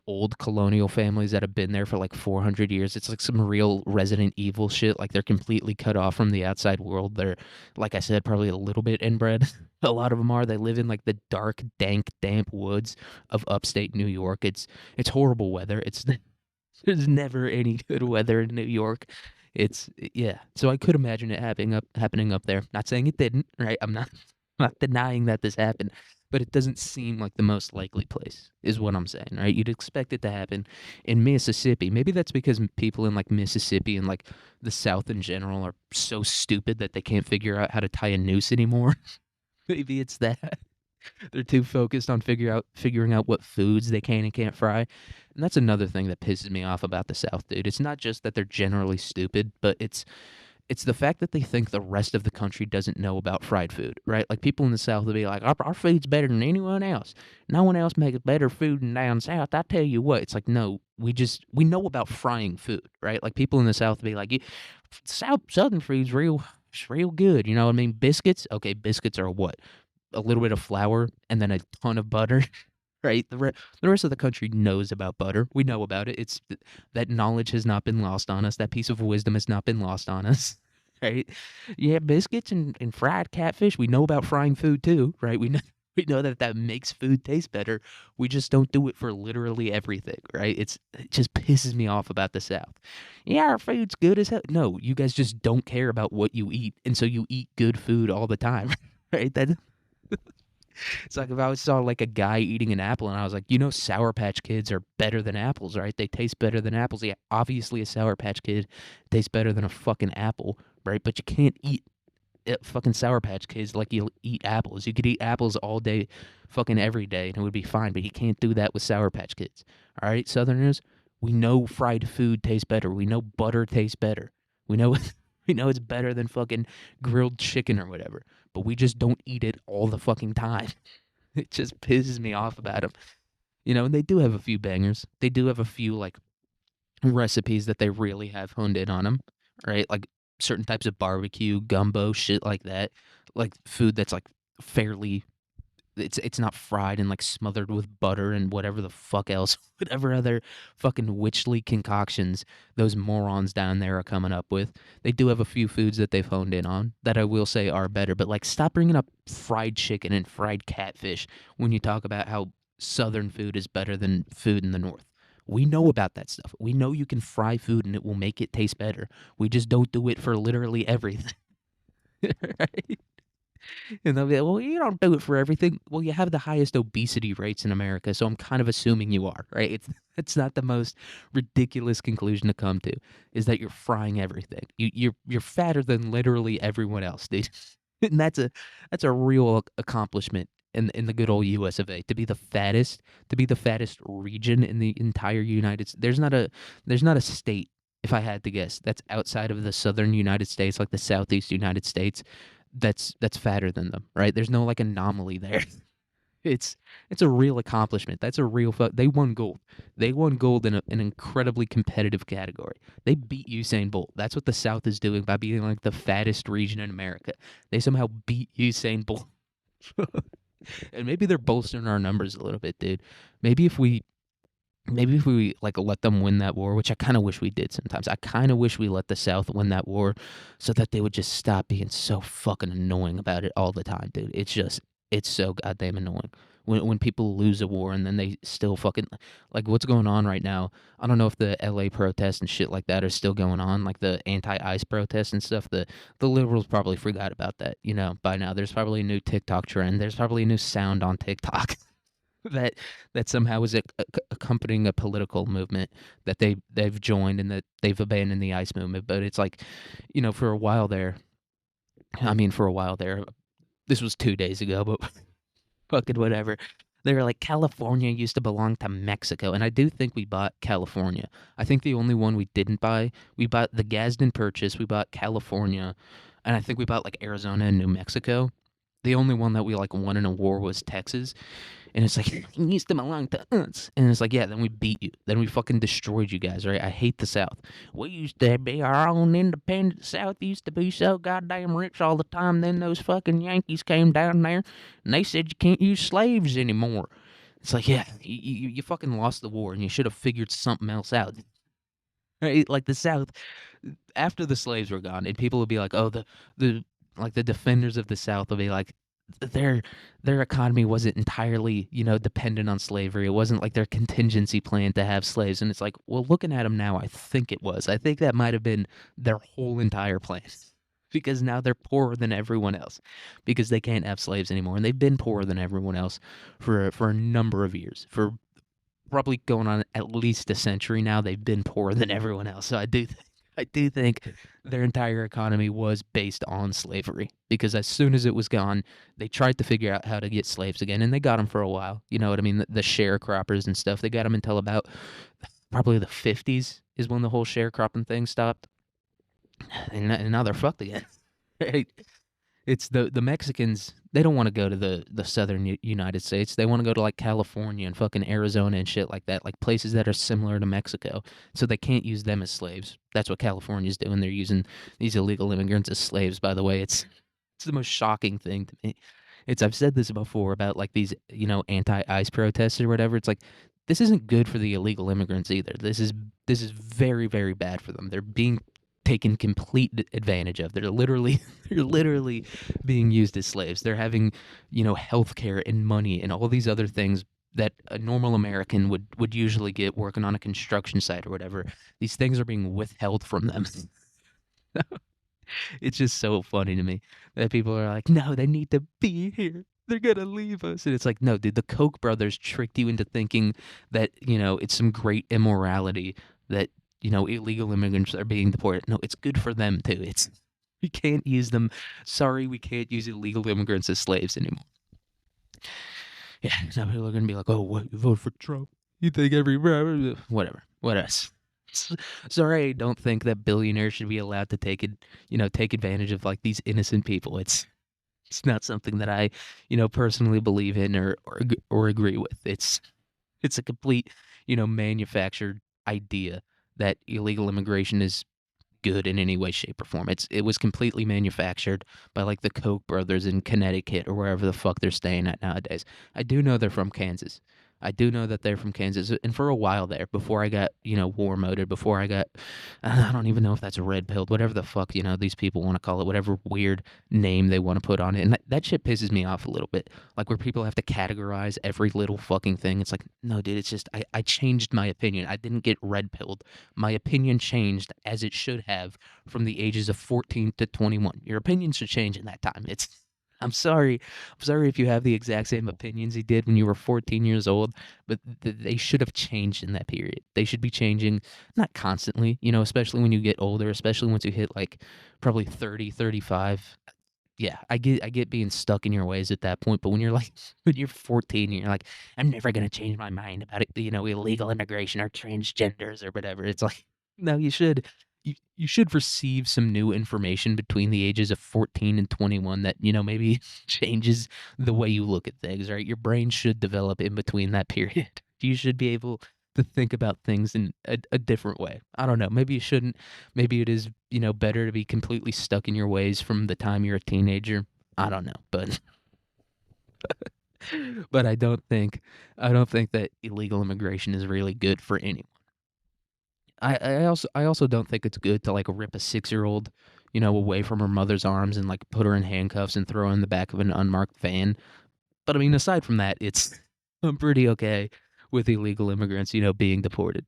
old colonial families that have been there for like 400 years. It's like some real Resident Evil shit. Like they're completely cut off from the outside world. They're, like I said, probably a little bit inbred. A lot of them are. They live in like the dark, dank, damp woods of upstate New York. It's horrible weather. It's There's never any good weather in New York. It's yeah. So I could imagine it happening up there. Not saying it didn't, right? I'm not not denying that this happened, but it doesn't seem like the most likely place, is what I'm saying, right? You'd expect it to happen in Mississippi. Maybe that's because people in like Mississippi and like the South in general are so stupid that they can't figure out how to tie a noose anymore. Maybe it's that. They're too focused on figuring out what foods they can and can't fry. And that's another thing that pisses me off about the South, dude. It's not just that they're generally stupid, but it's the fact that they think the rest of the country doesn't know about fried food, right? Like people in the South will be like, our food's better than anyone else. No one else makes better food than down South. I tell you what, it's like, no, we know about frying food, right? Like people in the South will be like, Southern food's it's real good. You know what I mean? Biscuits, okay, biscuits are what? A little bit of flour and then a ton of butter, right? The rest of the country knows about butter. We know about it. That knowledge has not been lost on us. That piece of wisdom has not been lost on us, right? Yeah, biscuits and fried catfish. We know about frying food too, right? We know we know that that makes food taste better. We just don't do it for literally everything, right? It just pisses me off about the South. Yeah, our food's good as hell. No, you guys just don't care about what you eat, and so you eat good food all the time, right? It's like if I saw like a guy eating an apple and I was like, you know, Sour Patch Kids are better than apples, right? They taste better than apples. Yeah, obviously a Sour Patch Kid tastes better than a fucking apple, right? But you can't eat fucking Sour Patch Kids like you eat apples. You could eat apples all day, fucking every day, and it would be fine. But you can't do that with Sour Patch Kids. All right, Southerners, we know fried food tastes better. We know butter tastes better. We know we know it's better than fucking grilled chicken or whatever. But we just don't eat it all the fucking time. It just pisses me off about them. You know, and they do have a few bangers. They do have a few like recipes that they really have honed in on them, right? Like certain types of barbecue, gumbo, shit like that. Like food that's like fairly it's not fried and like smothered with butter and whatever the fuck else, whatever other fucking witchly concoctions those morons down there are coming up with. They do have a few foods that they've honed in on that I will say are better, but like stop bringing up fried chicken and fried catfish when you talk about how southern food is better than food in the north. We know about that stuff. We know you can fry food and it will make it taste better. We just don't do it for literally everything. Right? And they'll be like, well, you don't do it for everything. Well, you have the highest obesity rates in America, so I'm kind of assuming you are, right? It's not the most ridiculous conclusion to come to, is that you're frying everything. You're fatter than literally everyone else, dude. And that's a real accomplishment in the good old US of A, to be the fattest region in the entire United States. There's not a state, if I had to guess, that's outside of the southern United States, like the southeast United States, that's fatter than them, right? There's no like anomaly there. It's it's a real accomplishment. That's a real they won gold. They won gold in an incredibly competitive category. They beat Usain Bolt. That's what the South is doing by being like the fattest region in America. They somehow beat Usain Bolt. And maybe they're bolstering our numbers a little bit, dude. Maybe if we maybe if we like let them win that war, which I kind of wish we did sometimes. I kind of wish we let the South win that war so that they would just stop being so fucking annoying about it all the time, dude. It's so goddamn annoying. When people lose a war and then they still fucking like what's going on right now. I don't know if the LA protests and shit like that are still going on, like the anti-ICE protests and stuff. The liberals probably forgot about that, by now. There's probably a new TikTok trend. There's probably a new sound on TikTok that that somehow is accompanying a political movement that they've joined and that they've abandoned the ICE movement. But it's like, for a while there. I mean, for a while there. This was 2 days ago, but fucking whatever. They were like California used to belong to Mexico, and I do think we bought California. I think the only one we didn't buy, we bought the Gadsden Purchase, we bought California, and I think we bought like Arizona and New Mexico. The only one that we like won in a war was Texas. And it's like, he used to belong to us. And it's like, yeah, then we beat you. Then we fucking destroyed you guys, right? I hate the South. We used to be our own independent South. Used to be so goddamn rich all the time. Then those fucking Yankees came down there and they said you can't use slaves anymore. It's like, yeah, you fucking lost the war and you should have figured something else out. Right? Like the South, after the slaves were gone, and people would be like, "Oh, the like the defenders of the South will be like, their their economy wasn't entirely, dependent on slavery. It wasn't like their contingency plan to have slaves." And it's like, well, looking at them now, I think it was. I think that might have been their whole entire plan. Because now they're poorer than everyone else because they can't have slaves anymore, and they've been poorer than everyone else for a number of years, for probably going on at least a century now. They've been poorer than everyone else. So I do think their entire economy was based on slavery because as soon as it was gone, they tried to figure out how to get slaves again, and they got them for a while. You know what I mean? The sharecroppers and stuff. They got them until about probably the 50s is when the whole sharecropping thing stopped, and now they're fucked again. Right? It's the Mexicans. They don't want to go to the southern United States. They want to go to like California and fucking Arizona and shit like that, like places that are similar to Mexico. So they can't use them as slaves. That's what California's doing. They're using these illegal immigrants as slaves. By the way, it's the most shocking thing to me. I've said this before about like these anti-ICE protests or whatever. It's like this isn't good for the illegal immigrants either. This is very very bad for them. They're being taken complete advantage of. They're literally they're literally being used as slaves. They're having, health care and money and all these other things that a normal American would usually get working on a construction site or whatever. These things are being withheld from them. It's just so funny to me that people are like, no, they need to be here. They're gonna leave us. And it's like, no, dude, the Koch brothers tricked you into thinking that, it's some great immorality that, illegal immigrants are being deported. No, it's good for them too. It's we can't use them. Sorry, we can't use illegal immigrants as slaves anymore. Yeah, now people are gonna be like, oh, what, you vote for Trump? You think every whatever. What else? Sorry, I don't think that billionaires should be allowed to take advantage of like these innocent people. It's not something that I, personally believe in or agree with. It's a complete, manufactured idea that illegal immigration is good in any way, shape, or form. It was completely manufactured by like the Koch brothers in Connecticut or wherever the fuck they're staying at nowadays. I do know they're from Kansas. I do know that they're from Kansas, and for a while there, before I got war moded, before I got, I don't even know if that's a red pilled, whatever the fuck these people want to call it, whatever weird name they want to put on it, and that shit pisses me off a little bit. Like where people have to categorize every little fucking thing. It's like, no, dude, it's just I changed my opinion. I didn't get red pilled. My opinion changed as it should have from the ages of 14 to 21. Your opinion should change in that time. I'm sorry. I'm sorry if you have the exact same opinions you did when you were 14 years old, but they should have changed in that period. They should be changing, not constantly, especially when you get older, especially once you hit like probably 30, 35. Yeah, I get being stuck in your ways at that point, but when you're like when you're 14 and you're like, I'm never gonna change my mind about it, illegal immigration or transgenders or whatever. It's like, no, you should. you should receive some new information between the ages of 14 and 21 that, maybe changes the way you look at things, right? Your brain should develop in between that period. You should be able to think about things in a different way. I don't know. Maybe you shouldn't. Maybe it is, better to be completely stuck in your ways from the time you're a teenager. I don't know, but but I don't think that illegal immigration is really good for anyone. I also don't think it's good to like rip a 6-year-old, away from her mother's arms and like put her in handcuffs and throw her in the back of an unmarked van. But I mean, aside from that, I'm pretty okay with illegal immigrants, being deported.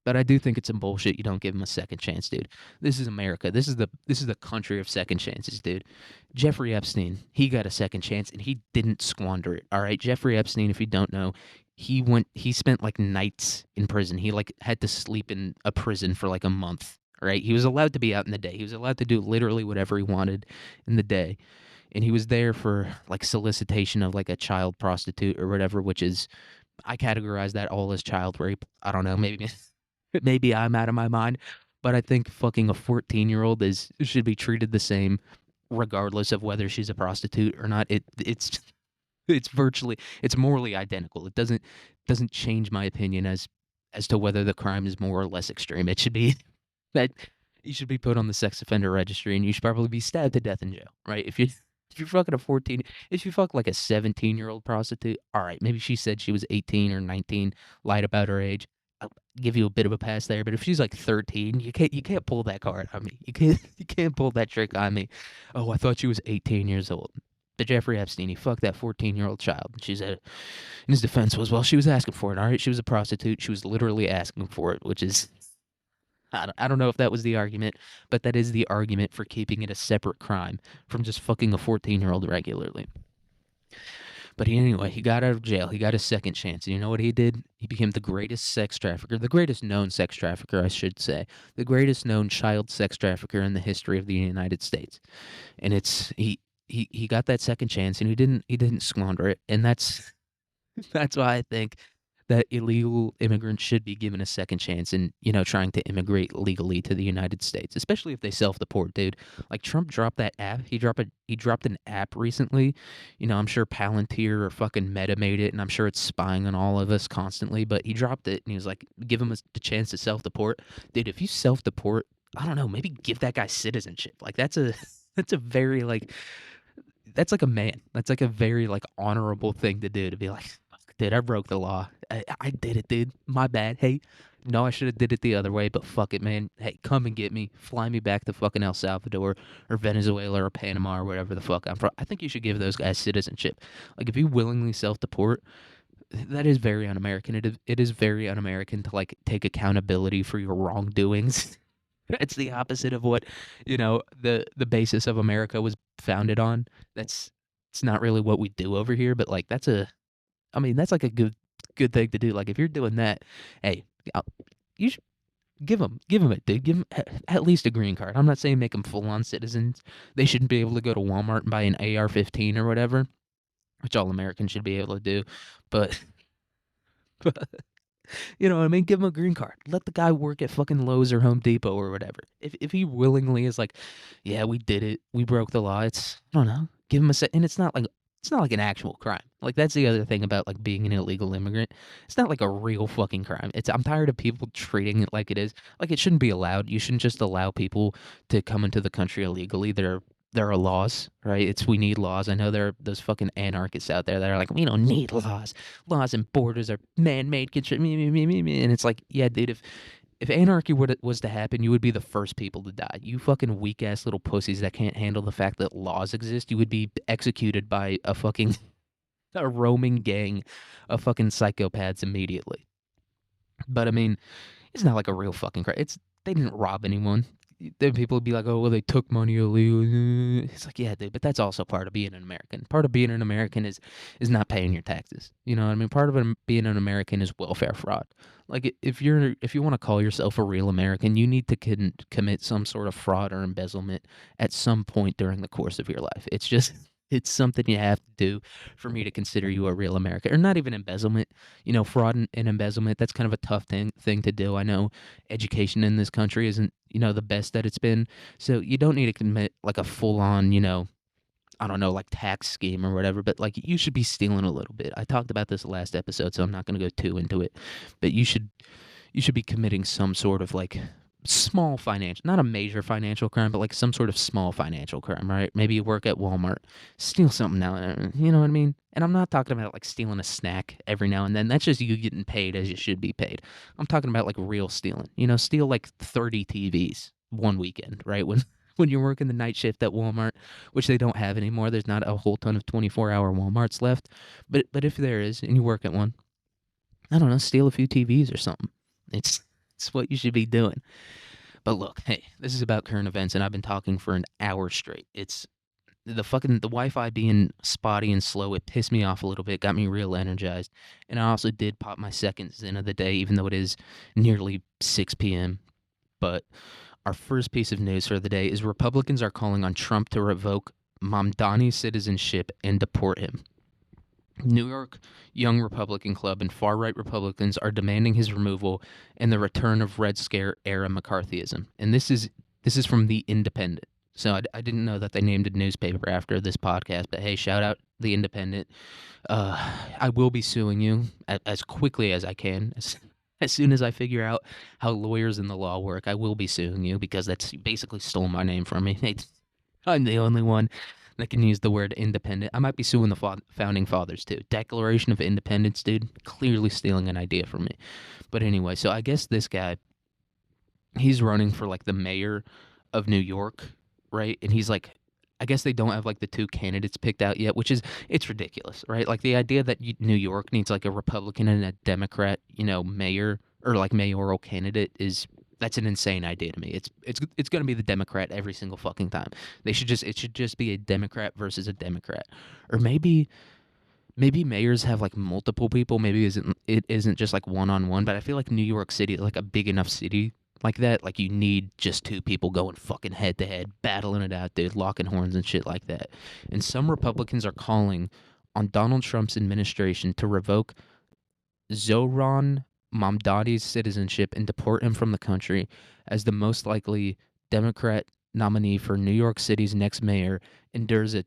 But I do think it's some bullshit. You don't give them a second chance, dude. This is America. This is the country of second chances, dude. Jeffrey Epstein, he got a second chance and he didn't squander it. All right, Jeffrey Epstein, if you don't know, he spent like nights in prison. He like had to sleep in a prison for like a month. All right, he was allowed to be out in the day. He was allowed to do literally whatever he wanted in the day, and he was there for like solicitation of like a child prostitute or whatever, which is I categorize that all as child rape. I don't know, maybe maybe I'm out of my mind, but I think fucking a 14-year-old is should be treated the same regardless of whether she's a prostitute or not. It's morally identical. It doesn't change my opinion as to whether the crime is more or less extreme. It should be that you should be put on the sex offender registry and you should probably be stabbed to death in jail, right? If you're fucking a 14, if you fuck like a 17-year-old prostitute, all right, maybe she said she was 18 or 19, lied about her age. I'll give you a bit of a pass there, but if she's like 13, you can't pull that card on me. You can't pull that trick on me. Oh, I thought she was 18 years old. The Jeffrey Epstein, he fucked that 14-year-old child. And she said, and his defense was, well, she was asking for it. All right, she was a prostitute. She was literally asking for it, which is I don't know if that was the argument, but that is the argument for keeping it a separate crime from just fucking a 14-year-old regularly. But anyway, he got out of jail. He got a second chance. And you know what he did? He became the greatest sex trafficker, the greatest known sex trafficker, I should say, the greatest known child sex trafficker in the history of the United States. And he got that second chance and he didn't squander it. And that's why I think that illegal immigrants should be given a second chance in, trying to immigrate legally to the United States, especially if they self-deport, dude. Like Trump dropped that app. He dropped an app recently. I'm sure Palantir or fucking Meta made it, and I'm sure it's spying on all of us constantly, but he dropped it and he was like, give him the chance to self-deport. Dude, if you self-deport, I don't know, maybe give that guy citizenship. Like that's a that's a very like that's like a man. That's like a very like honorable thing to do to be like, "Fuck, dude, I broke the law. I did it, dude. My bad. Hey, no, I should have did it the other way, but fuck it, man. Hey, come and get me. Fly me back to fucking El Salvador or Venezuela or Panama or wherever the fuck I'm from. I think you should give those guys citizenship. Like if you willingly self-deport, that is very un-American. It is very un-American to like take accountability for your wrongdoings. It's the opposite of what, the basis of America was founded on. That's it's not really what we do over here, but like that's like a good thing to do. Like if you're doing that, hey, you should give them it, dude. Give them at least a green card. I'm not saying make them full on citizens. They shouldn't be able to go to Walmart and buy an AR-15 or whatever, which all Americans should be able to do. But you know what I mean? Give him a green card. Let the guy work at fucking Lowe's or Home Depot or whatever. If he willingly is like, yeah, we did it. We broke the law. I don't know. Give him a set, and it's not like an actual crime. Like that's the other thing about like being an illegal immigrant. It's not like a real fucking crime. I'm tired of people treating it like it is. Like it shouldn't be allowed. You shouldn't just allow people to come into the country illegally. There are laws, right? We need laws. I know there are those fucking anarchists out there that are like, we don't need laws. Laws and borders are man-made. And it's like, yeah, dude, if anarchy was to happen, you would be the first people to die. You fucking weak-ass little pussies that can't handle the fact that laws exist. You would be executed by a fucking a roaming gang of fucking psychopaths immediately. But I mean, it's not like a real fucking crime. They didn't rob anyone. Then people would be like, "Oh, well, they took money illegally." It's like, yeah, dude, but that's also part of being an American. Part of being an American is not paying your taxes. You know what I mean? Part of being an American is welfare fraud. Like if you want to call yourself a real American, you need to commit some sort of fraud or embezzlement at some point during the course of your life. It's just It's something you have to do for me to consider you a real American, or not even embezzlement. Fraud and embezzlement, that's kind of a tough thing to do. I know education in this country isn't, the best that it's been. So you don't need to commit like a full on, I don't know, like tax scheme or whatever, but like you should be stealing a little bit. I talked about this last episode, so I'm not going to go too into it. But you should be committing some sort of like small financial, not a major financial crime, but like some sort of small financial crime, right? Maybe you work at Walmart, steal something now and then, you know what I mean? And I'm not talking about like stealing a snack every now and then. That's just you getting paid as you should be paid. I'm talking about like real stealing. Steal like 30 TVs one weekend, right? When you're working the night shift at Walmart, which they don't have anymore. There's not a whole ton of 24-hour Walmarts left. But if there is and you work at one, I don't know, steal a few TVs or something. It's what you should be doing. But look, hey, this is about current events, and I've been talking for an hour straight. It's the Wi-Fi being spotty and slow. It pissed me off a little bit, got me real energized, and I also did pop my second Zen of the day, even though it is nearly 6 p.m. But our first piece of news for the day is Republicans are calling on Trump to revoke Mamdani's citizenship and deport him. New York Young Republican Club and far-right Republicans are demanding his removal and the return of Red Scare era McCarthyism. And this is from the Independent. So I didn't know that they named a newspaper after this podcast, but hey, shout out the Independent. I will be suing you as quickly as I can. As soon as I figure out how lawyers in the law work, I will be suing you because that's basically stole my name from me. I'm the only one that can use the word independent. I might be suing the founding fathers too. Declaration of Independence, dude, clearly stealing an idea from me. But anyway, so I guess this guy, he's running for like the mayor of New York, right? And he's like, I guess they don't have like the two candidates picked out yet, which is it's ridiculous, right? Like the idea that New York needs like a Republican and a Democrat, mayor or like mayoral candidate is that's an insane idea to me. It's going to be the Democrat every single fucking time. It should just be a Democrat versus a Democrat. Or maybe mayors have like multiple people. Maybe it isn't just like one on one, but I feel like New York City, like a big enough city like that, like you need just two people going fucking head to head, battling it out, dude, locking horns and shit like that. And some Republicans are calling on Donald Trump's administration to revoke Zohran Mamdani's citizenship and deport him from the country as the most likely Democrat nominee for New York City's next mayor endures a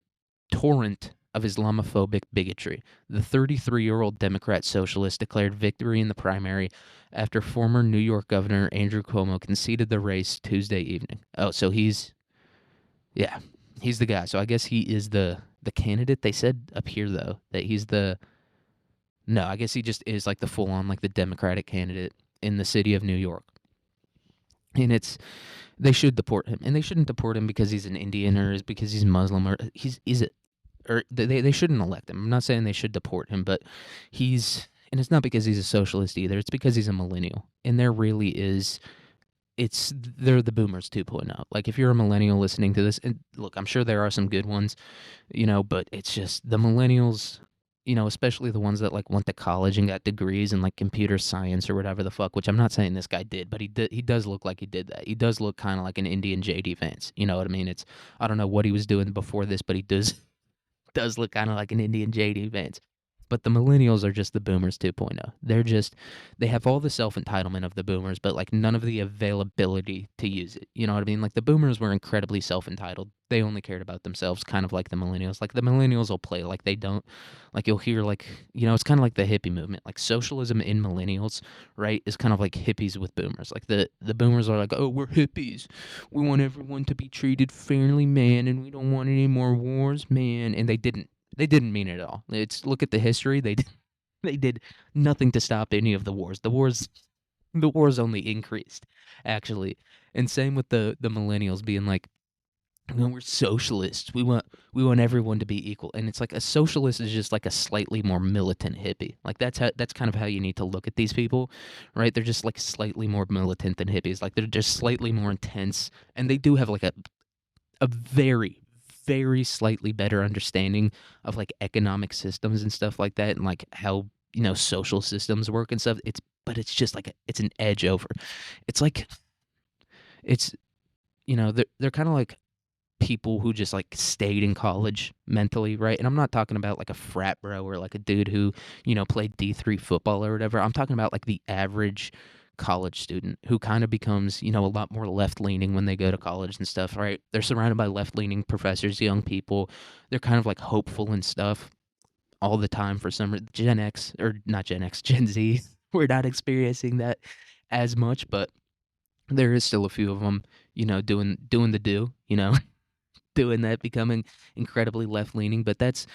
torrent of Islamophobic bigotry. The 33-year-old Democrat socialist declared victory in the primary after former New York Governor Andrew Cuomo conceded the race Tuesday evening. Oh, so yeah, he's the guy. So I guess he is the candidate. They said up here though that he's the no, I guess he just is like the full on like the Democratic candidate in the city of New York. And they should deport him. And they shouldn't deport him because he's an Indian or is because he's Muslim or they shouldn't elect him. I'm not saying they should deport him, but and it's not because he's a socialist either. It's because he's a millennial. And there really is they're the boomers 2.0. Like if you're a millennial listening to this, and look, I'm sure there are some good ones, but it's just the millennials, especially the ones that like went to college and got degrees in like computer science or whatever the fuck, which I'm not saying this guy did, but he does look like he did that. He does look kind of like an Indian JD Vance. You know what I mean? I don't know what he was doing before this, but he does look kind of like an Indian JD Vance. But the millennials are just the boomers 2.0. They have all the self-entitlement of the boomers, but like none of the availability to use it. You know what I mean? Like the boomers were incredibly self-entitled. They only cared about themselves, kind of like the millennials. Like the millennials will play like they don't. Like you'll hear like, it's kind of like the hippie movement. Like socialism in millennials, right, is kind of like hippies with boomers. Like the boomers are like, "Oh, we're hippies. We want everyone to be treated fairly, man, and we don't want any more wars, man." And they didn't mean it at all. Look at the history. They did nothing to stop any of the wars. The wars only increased, actually. And same with the millennials being like, "No, we're socialists. We want everyone to be equal." And it's like a socialist is just like a slightly more militant hippie. Like that's kind of how you need to look at these people, right? They're just like slightly more militant than hippies. Like they're just slightly more intense, and they do have like a very very slightly better understanding of like economic systems and stuff like that and like how social systems work and stuff. But it's just like it's an edge over. It's like it's they're kind of like people who just like stayed in college mentally, right? And I'm not talking about like a frat bro or like a dude who, played D3 football or whatever. I'm talking about like the average college student who kind of becomes, a lot more left leaning when they go to college and stuff, right? They're surrounded by left leaning professors, young people. They're kind of like hopeful and stuff all the time for some Gen X, or not Gen X, Gen Z. We're not experiencing that as much, but there is still a few of them, doing the doing that, becoming incredibly left leaning. But that's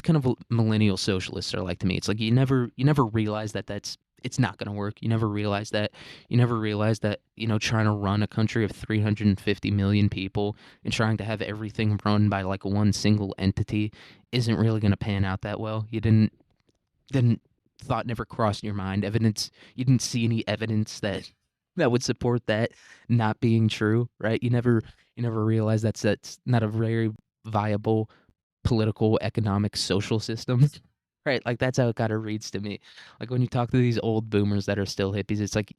kind of what millennial socialists are like to me. It's like you never realize that it's not going to work. You never realize that trying to run a country of 350 million people and trying to have everything run by like one single entity isn't really going to pan out that well. You didn't thought never crossed your mind. Evidence You didn't see any evidence that would support that not being true, right? You never realize that's not a very viable political, economic, social system. Right? Like that's how it kind of reads to me. Like when you talk to these old boomers that are still hippies, it's like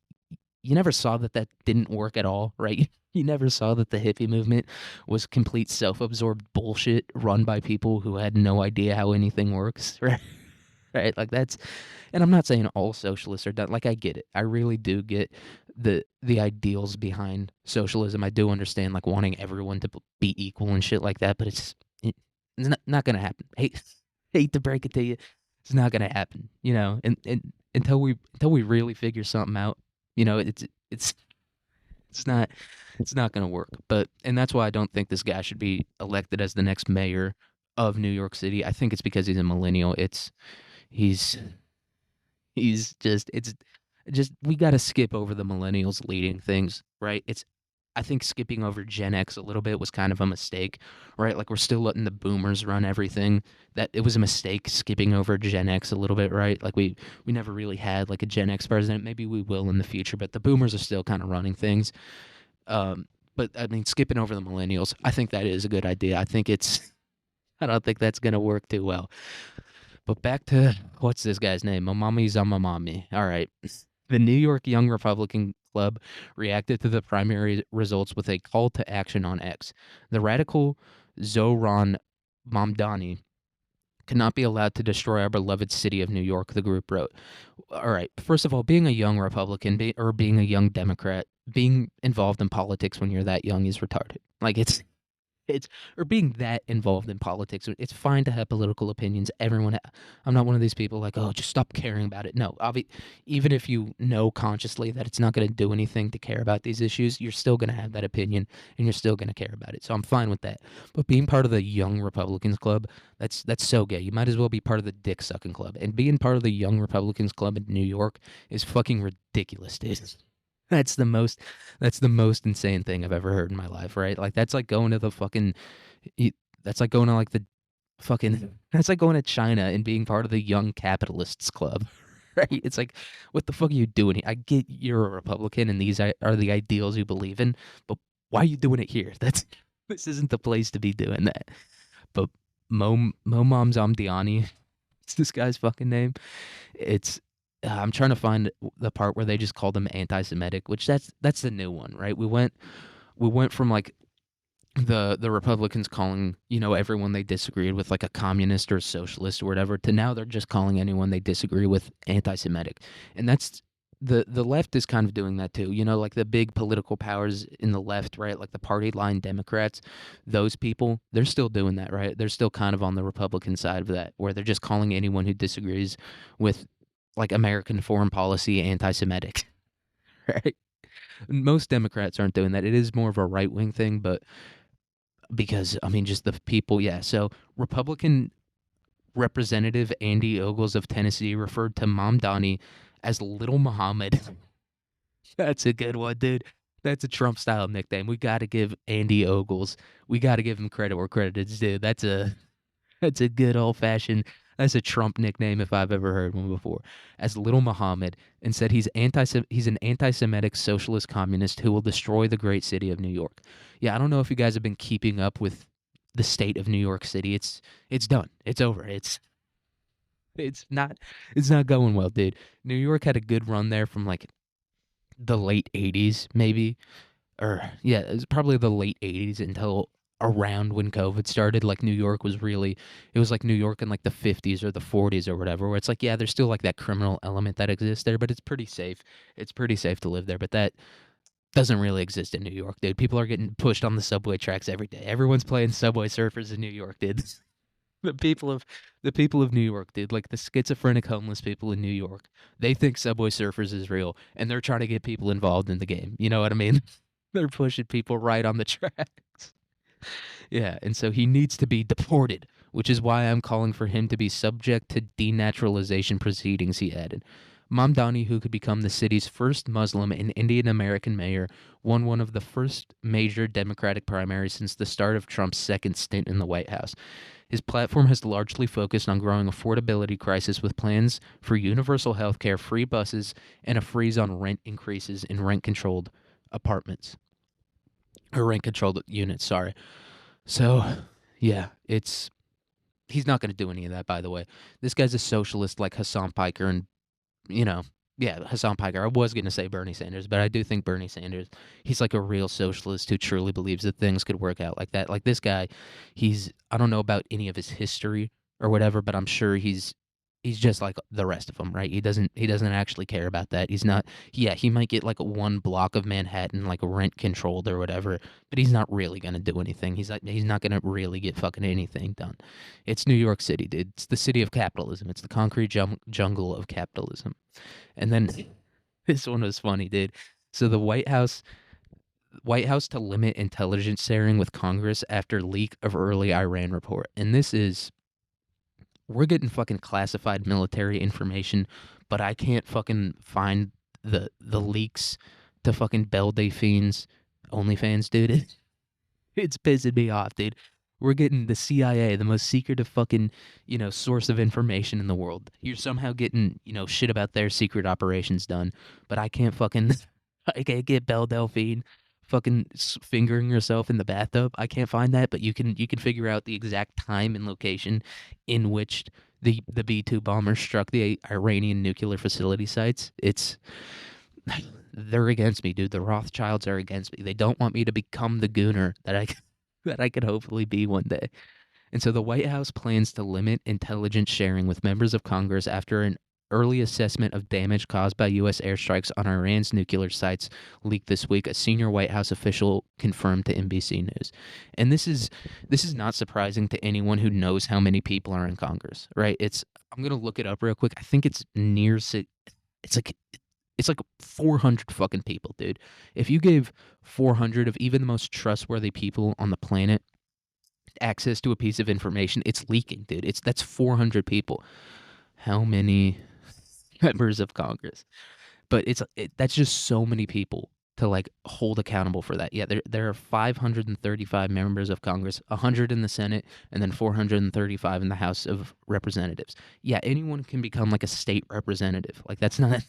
you never saw that didn't work at all, right? You never saw that the hippie movement was complete self-absorbed bullshit run by people who had no idea how anything works, right? Right? Like that's, and I'm not saying all socialists are done. Like I get it. I really do get the ideals behind socialism. I do understand like wanting everyone to be equal and shit like that, but it's not gonna happen. Hate to break it to you, it's not gonna happen. And until we really figure something out, it's it's not it's not gonna work. And that's why I don't think this guy should be elected as the next mayor of New York City. I think it's because he's a millennial. He's he's just it's just we got to skip over the millennials leading things, right? It's I think skipping over Gen X a little bit was kind of a mistake, right? Like we're still letting the boomers run everything. That it was a mistake skipping over Gen X a little bit, right? Like we never really had like a Gen X president. Maybe we will in the future, but the boomers are still kind of running things. Um, but I mean, skipping over the millennials, I think that is a good idea. I don't think that's gonna work too well. But back to what's this guy's name? Momami Zamamami. All right. The New York Young Republican Club reacted to the primary results with a call to action on X. The radical Zohran Mamdani cannot be allowed to destroy our beloved city of New York, the group wrote. All right. First of all, being a young Republican or being a young Democrat, being involved in politics when you're that young is retarded. Like it's or being that involved in politics. It's fine to have political opinions. I'm not one of these people like, oh, just stop caring about it. No, even if you know consciously that it's not going to do anything to care about these issues, you're still going to have that opinion and you're still going to care about it. So I'm fine with that. But being part of the Young Republicans Club, that's so gay. You might as well be part of the Dick Sucking Club. And being part of the Young Republicans Club in New York is fucking ridiculous, dude. That's the most that's the most insane thing I've ever heard in my life, right? Like that's like going to the fucking that's like going to like the fucking that's like going to China and being part of the Young Capitalists Club. Right? It's like what the fuck are you doing here? I get you're a Republican and these are the ideals you believe in, but why are you doing it here? That's this isn't the place to be doing that. But Momam Zamdiani, it's this guy's fucking name. It's I'm trying to find the part where they just called him anti-Semitic, which that's the new one, right? We went from like the Republicans calling everyone they disagreed with like a communist or a socialist or whatever to now they're just calling anyone they disagree with anti-Semitic, and that's the left is kind of doing that too. Like the big political powers in the left, right? Like the party line Democrats, those people they're still doing that, right? They're still kind of on the Republican side of that, where they're just calling anyone who disagrees with like American foreign policy anti-Semitic, right? Most Democrats aren't doing that. It is more of a right wing thing, but because I mean, just the people. Yeah. So Republican Representative Andy Ogles of Tennessee referred to Mamdani as Little Muhammad. That's a good one, dude. That's a Trump style nickname. We got to give Andy Ogles. We got to give him credit where credit is due. That's a good old fashioned. That's a Trump nickname if I've ever heard one before. As Little Muhammad, and said he's an anti-Semitic socialist communist who will destroy the great city of New York. Yeah, I don't know if you guys have been keeping up with the state of New York City. It's done. It's over. It's not it's not going well, dude. New York had a good run there from like the late '80s, maybe, or yeah, it was probably the late '80s until around when COVID started. Like New York was really, it was like New York in like the 50s or the 40s or whatever, where it's like, yeah, there's still like that criminal element that exists there, but it's pretty safe. It's pretty safe to live there. But that doesn't really exist in New York, dude. People are getting pushed on the subway tracks every day. Everyone's playing Subway Surfers in New York, dude. the people of the people of New York, dude, like the schizophrenic homeless people in New York, they think Subway Surfers is real, and they're trying to get people involved in the game. You know what I mean? They're pushing people right on the tracks. Yeah, and so he needs to be deported, which is why I'm calling for him to be subject to denaturalization proceedings, he added. Mamdani, who could become the city's first Muslim and Indian American mayor, won one of the first major Democratic primaries since the start of Trump's second stint in the White House. His platform has largely focused on growing affordability crisis with plans for universal health care, free buses, and a freeze on rent increases in rent-controlled apartments. Or rent-controlled units, sorry. So, yeah, he's not going to do any of that, by the way. This guy's a socialist like Hassan Piker and, you know, yeah, Hassan Piker. I was going to say Bernie Sanders, but I do think Bernie Sanders, he's like a real socialist who truly believes that things could work out like that. Like this guy, I don't know about any of his history or whatever, but I'm sure he's just like the rest of them, right? He doesn't actually care about that. He's not. Yeah, he might get like one block of Manhattan like rent controlled or whatever, but he's not really gonna do anything. He's not gonna really get fucking anything done. It's New York City, dude. It's the city of capitalism. It's the concrete jungle of capitalism. And then this one was funny, dude. So the White House to limit intelligence sharing with Congress after leak of early Iran report, and this is we're getting fucking classified military information, but I can't fucking find the leaks to fucking Belle Delphine's OnlyFans, dude. It's pissing me off, dude. We're getting the CIA, the most secretive fucking, source of information in the world. You're somehow getting, shit about their secret operations done, but I can't fucking, I can't get Belle Delphine fucking fingering herself in the bathtub. I can't find that, but you can figure out the exact time and location in which the B-2 bomber struck the Iranian nuclear facility sites. They're against me, dude. The Rothschilds are against me. They don't want me to become the gooner that I that I could hopefully be one day. And so the White House plans to limit intelligence sharing with members of Congress after an early assessment of damage caused by U.S. airstrikes on Iran's nuclear sites leaked this week. A senior White House official confirmed to NBC News. And this is not surprising to anyone who knows how many people are in Congress, right? I'm gonna look it up real quick. I think it's it's like it's like 400 fucking people, dude. If you gave 400 of even the most trustworthy people on the planet access to a piece of information, it's leaking, dude. That's 400 people. How many members of Congress? But that's just so many people to like hold accountable for that. Yeah, there are 535 members of Congress, 100 in the Senate, and then 435 in the House of Representatives. Yeah, anyone can become like a state representative. Like that's not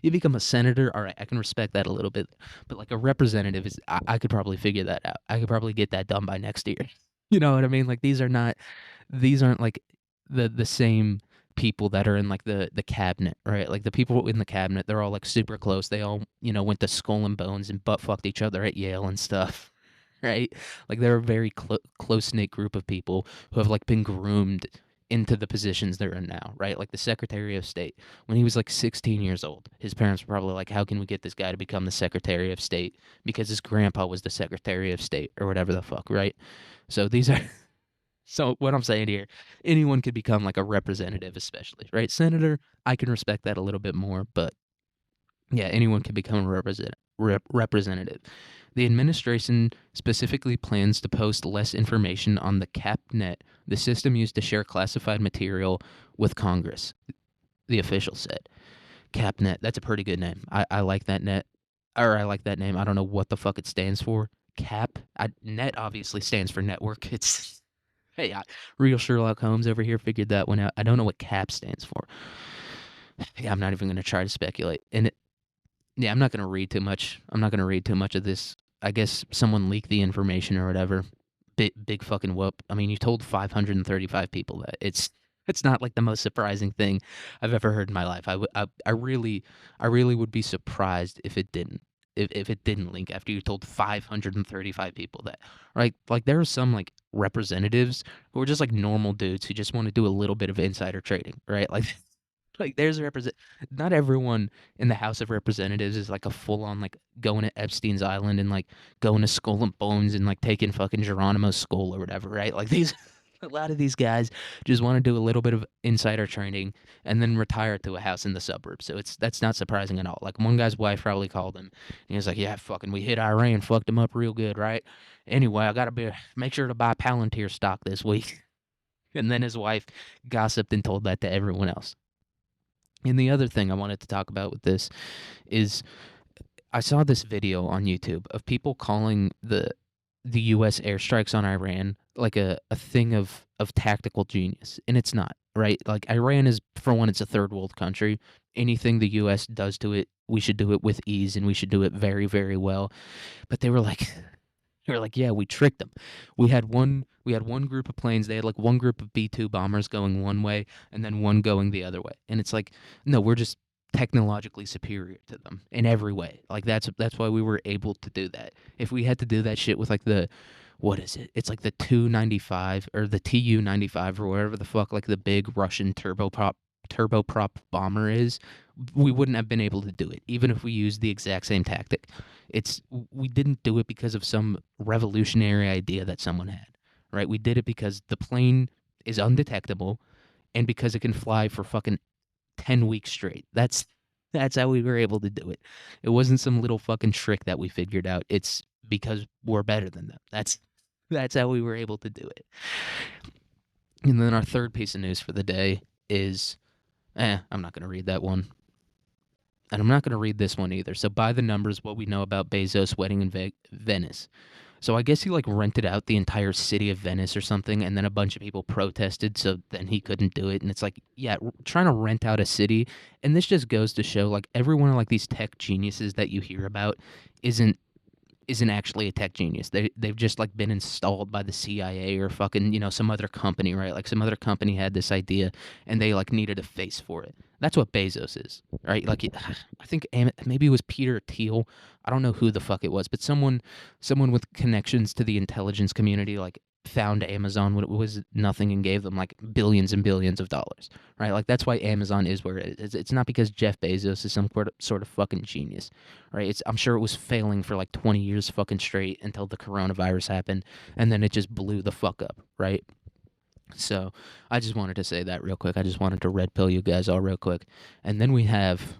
you become a senator, all right, I can respect that a little bit, but like a representative I could probably figure that out. I could probably get that done by next year. You know what I mean? Like these aren't like the same people that are in like the cabinet, right? Like the people in the cabinet, they're all like super close. They all went to Skull and Bones and butt fucked each other at Yale and stuff. Right? Like they're a very close knit group of people who have like been groomed into the positions they're in now, right? Like the Secretary of State, when he was like 16 years old, his parents were probably like, "How can we get this guy to become the Secretary of State?" Because his grandpa was the Secretary of State or whatever the fuck, right? So these are so what I'm saying here, anyone could become like a representative, especially, right? Senator, I can respect that a little bit more, but yeah, anyone can become a representative. The administration specifically plans to post less information on the CapNet, the system used to share classified material with Congress, the official said. CapNet, that's a pretty good name. I like that I like that name. I don't know what the fuck it stands for. Net obviously stands for network. Hey, real Sherlock Holmes over here figured that one out. I don't know what CAP stands for. Yeah, I'm not even going to try to speculate. Yeah, I'm not going to read too much. I'm not going to read too much of this. I guess someone leaked the information or whatever. Big fucking whoop. I mean, you told 535 people that. It's not like the most surprising thing I've ever heard in my life. I really would be surprised if it didn't. if it didn't leak after you told 535 people that, right? Like there are some like representatives who are just like normal dudes who just want to do a little bit of insider trading, right? Like like there's a represent. Not everyone in the House of Representatives is like a full on like going to Epstein's Island and like going to Skull and Bones and like taking fucking Geronimo's skull or whatever, right? Like these a lot of these guys just want to do a little bit of insider trading and then retire to a house in the suburbs. So that's not surprising at all. Like one guy's wife probably called him and he was like, "Yeah, fucking we hit Iran, fucked him up real good, right? Anyway, I gotta make sure to buy Palantir stock this week." And then his wife gossiped and told that to everyone else. And the other thing I wanted to talk about with this is I saw this video on YouTube of people calling the US airstrikes on Iran like a thing of tactical genius. And it's not, right? Like Iran is, for one, it's a third world country. Anything the US does to it, we should do it with ease and we should do it very, very well. But they were like yeah, we tricked them. We had one group of planes. They had like one group of B-2 bombers going one way and then one going the other way. And it's like, no, we're just technologically superior to them in every way. Like that's why we were able to do that. If we had to do that shit with like the what is it? It's like the 295 or the Tu-95 or whatever the fuck like the big Russian turboprop bomber is, we wouldn't have been able to do it even if we used the exact same tactic. It's we didn't do it because of some revolutionary idea that someone had, right? We did it because the plane is undetectable and because it can fly for fucking 10 weeks straight. That's how we were able to do it. It wasn't some little fucking trick that we figured out. It's because we're better than them. That's how we were able to do it. And then our third piece of news for the day is I'm not going to read that one. And I'm not going to read this one either. So by the numbers, what we know about Bezos' wedding in Venice. So I guess he like rented out the entire city of Venice or something, and then a bunch of people protested, so then he couldn't do it. And it's like, yeah, trying to rent out a city, and this just goes to show like every one of like these tech geniuses that you hear about isn't isn't actually a tech genius. They've just like been installed by the CIA or fucking some other company, right? Like some other company had this idea and they like needed a face for it. That's what Bezos is, right? Like I think maybe it was Peter Thiel. I don't know who the fuck it was, but someone with connections to the intelligence community like found Amazon when it was nothing and gave them like billions and billions of dollars, right? Like that's why Amazon is where it is. It's not because Jeff Bezos is some sort of fucking genius, right? I'm sure it was failing for like 20 years fucking straight until the coronavirus happened, and then it just blew the fuck up, right? So I just wanted to say that real quick. I just wanted to red pill you guys all real quick. And then we have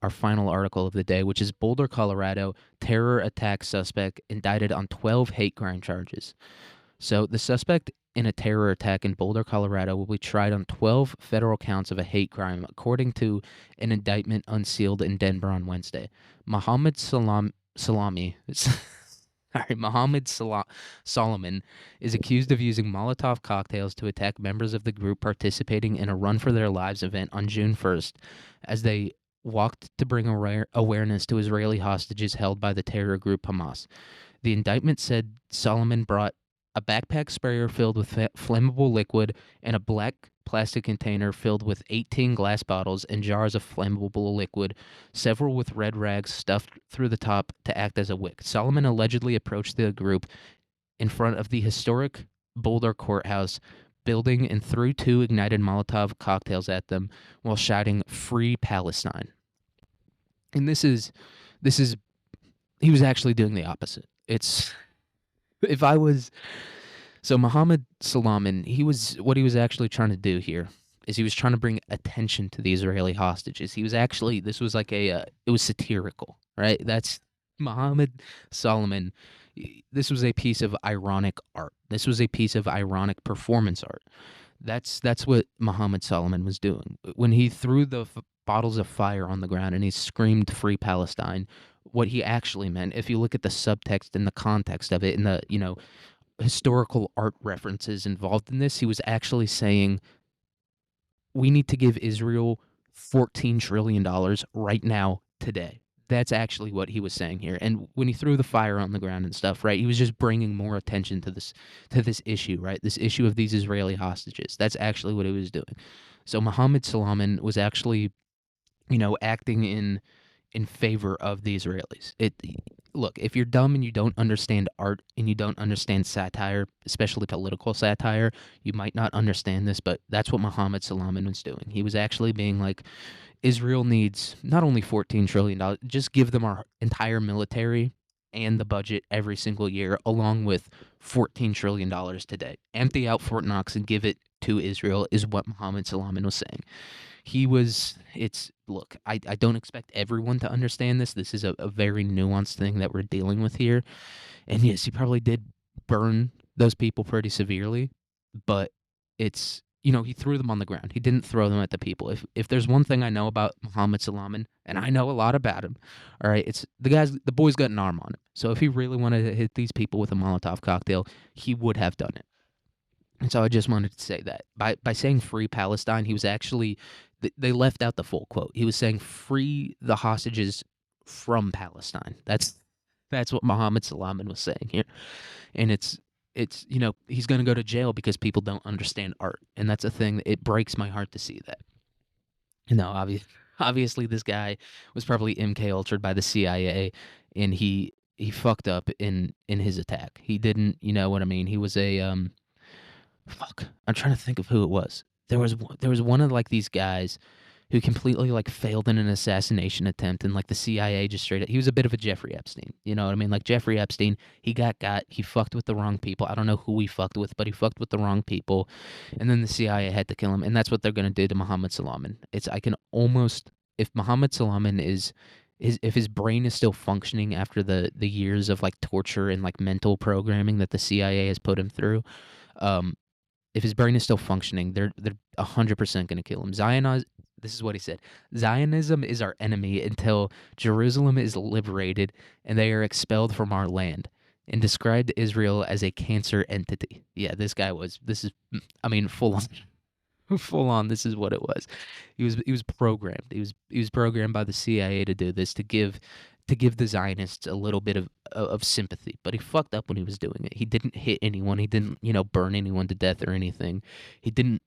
our final article of the day, which is Boulder, Colorado, terror attack suspect indicted on 12 hate crime charges. So the suspect in a terror attack in Boulder, Colorado will be tried on 12 federal counts of a hate crime, according to an indictment unsealed in Denver on Wednesday. Mohammed Salami, sorry, Solomon is accused of using Molotov cocktails to attack members of the group participating in a Run for Their Lives event on June 1st as they walked to bring awareness to Israeli hostages held by the terror group Hamas. The indictment said Solomon brought a backpack sprayer filled with flammable liquid and a black plastic container filled with 18 glass bottles and jars of flammable liquid, several with red rags stuffed through the top to act as a wick. Solomon allegedly approached the group in front of the historic Boulder courthouse building and threw 2 ignited Molotov cocktails at them while shouting "Free Palestine." And this is he was actually doing the opposite. It's if I was so Mohammed Salaman, what he was actually trying to do here is he was trying to bring attention to the Israeli hostages. He was actually this was like it was satirical, right? That's Mohammed Solomon. This was a piece of ironic art. This was a piece of ironic performance art. That's what Mohammed Solomon was doing when he threw the bottles of fire on the ground and he screamed "Free Palestine." What he actually meant, if you look at the subtext and the context of it, and the historical art references involved in this, he was actually saying we need to give Israel $14 trillion right now, today. That's actually what he was saying here. And when he threw the fire on the ground and stuff, right, he was just bringing more attention to this issue, right? This issue of these Israeli hostages. That's actually what he was doing. So Mohammed Salaman was actually, acting in favor of the Israelis. Look, if you're dumb and you don't understand art and you don't understand satire, especially political satire, you might not understand this, but that's what Muhammad Salaman was doing. He was actually being like, Israel needs not only $14 trillion, just give them our entire military and the budget every single year, along with $14 trillion today. Empty out Fort Knox and give it to Israel is what Muhammad Salaman was saying. Look, I don't expect everyone to understand this. This is a very nuanced thing that we're dealing with here. And yes, he probably did burn those people pretty severely, but he threw them on the ground. He didn't throw them at the people. If there's one thing I know about Muhammad Salaman, and I know a lot about him, all right, it's the boy's got an arm on him. So if he really wanted to hit these people with a Molotov cocktail, he would have done it. And so I just wanted to say that by saying free Palestine, he was actually they left out the full quote. He was saying free the hostages from Palestine. That's what Muhammad Salaman was saying here. And he's going to go to jail because people don't understand art. And that's a thing. It breaks my heart to see that. Obviously this guy was probably MK Ultra'd by the CIA, and he fucked up in his attack. He didn't, you know what I mean? He was a fuck. I'm trying to think of who it was. There was one of like these guys who completely like failed in an assassination attempt, and like the CIA just straight up. He was a bit of a Jeffrey Epstein. You know what I mean? Like Jeffrey Epstein, he got. He fucked with the wrong people. I don't know who he fucked with, but he fucked with the wrong people, and then the CIA had to kill him, and that's what they're gonna do to Muhammad Salaman. I can almost, if Muhammad Salaman if his brain is still functioning after the years of like torture and like mental programming that the CIA has put him through, um, if his brain is still functioning, they're 100% going to kill him. This is what he said: Zionism is our enemy until Jerusalem is liberated and they are expelled from our land, and described Israel as a cancer entity. Yeah, this guy was. This is, I mean, full on. Full on, this is what it was. He was programmed. He was programmed by the CIA to do this, to give the Zionists a little bit of sympathy. But he fucked up when he was doing it. He didn't hit anyone. He didn't, burn anyone to death or anything. He didn't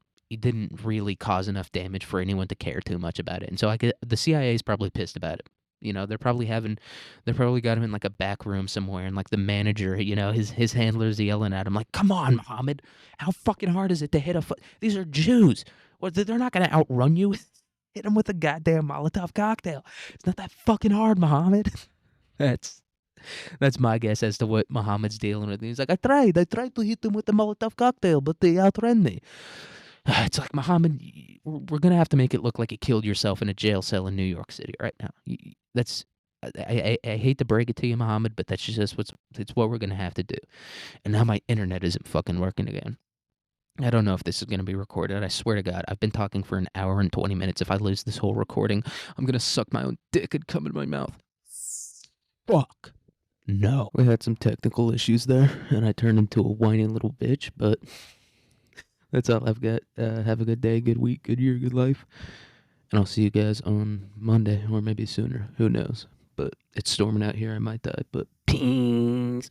really cause enough damage for anyone to care too much about it. And so the CIA is probably pissed about it. They're probably got him in like a back room somewhere, and like the manager, his handlers yelling at him like, "Come on, Muhammad, how fucking hard is it to hit These are Jews. They're not gonna outrun you. Hit them with a goddamn Molotov cocktail. It's not that fucking hard, Muhammad." That's that's my guess as to what Muhammad's dealing with. He's like, I tried to hit them with the Molotov cocktail, but they outran me. It's like, Muhammad, we're gonna have to make it look like you killed yourself in a jail cell in New York City right now. I hate to break it to you, Muhammad, but that's just what we're gonna have to do. And now my internet isn't fucking working again. I don't know if this is gonna be recorded. I swear to God, I've been talking for an hour and 20 minutes. If I lose this whole recording, I'm gonna suck my own dick and come in my mouth. Fuck. No. We had some technical issues there, and I turned into a whiny little bitch, but that's all I've got. Have a good day, good week, good year, good life. And I'll see you guys on Monday, or maybe sooner. Who knows? But it's storming out here. I might die, but peace.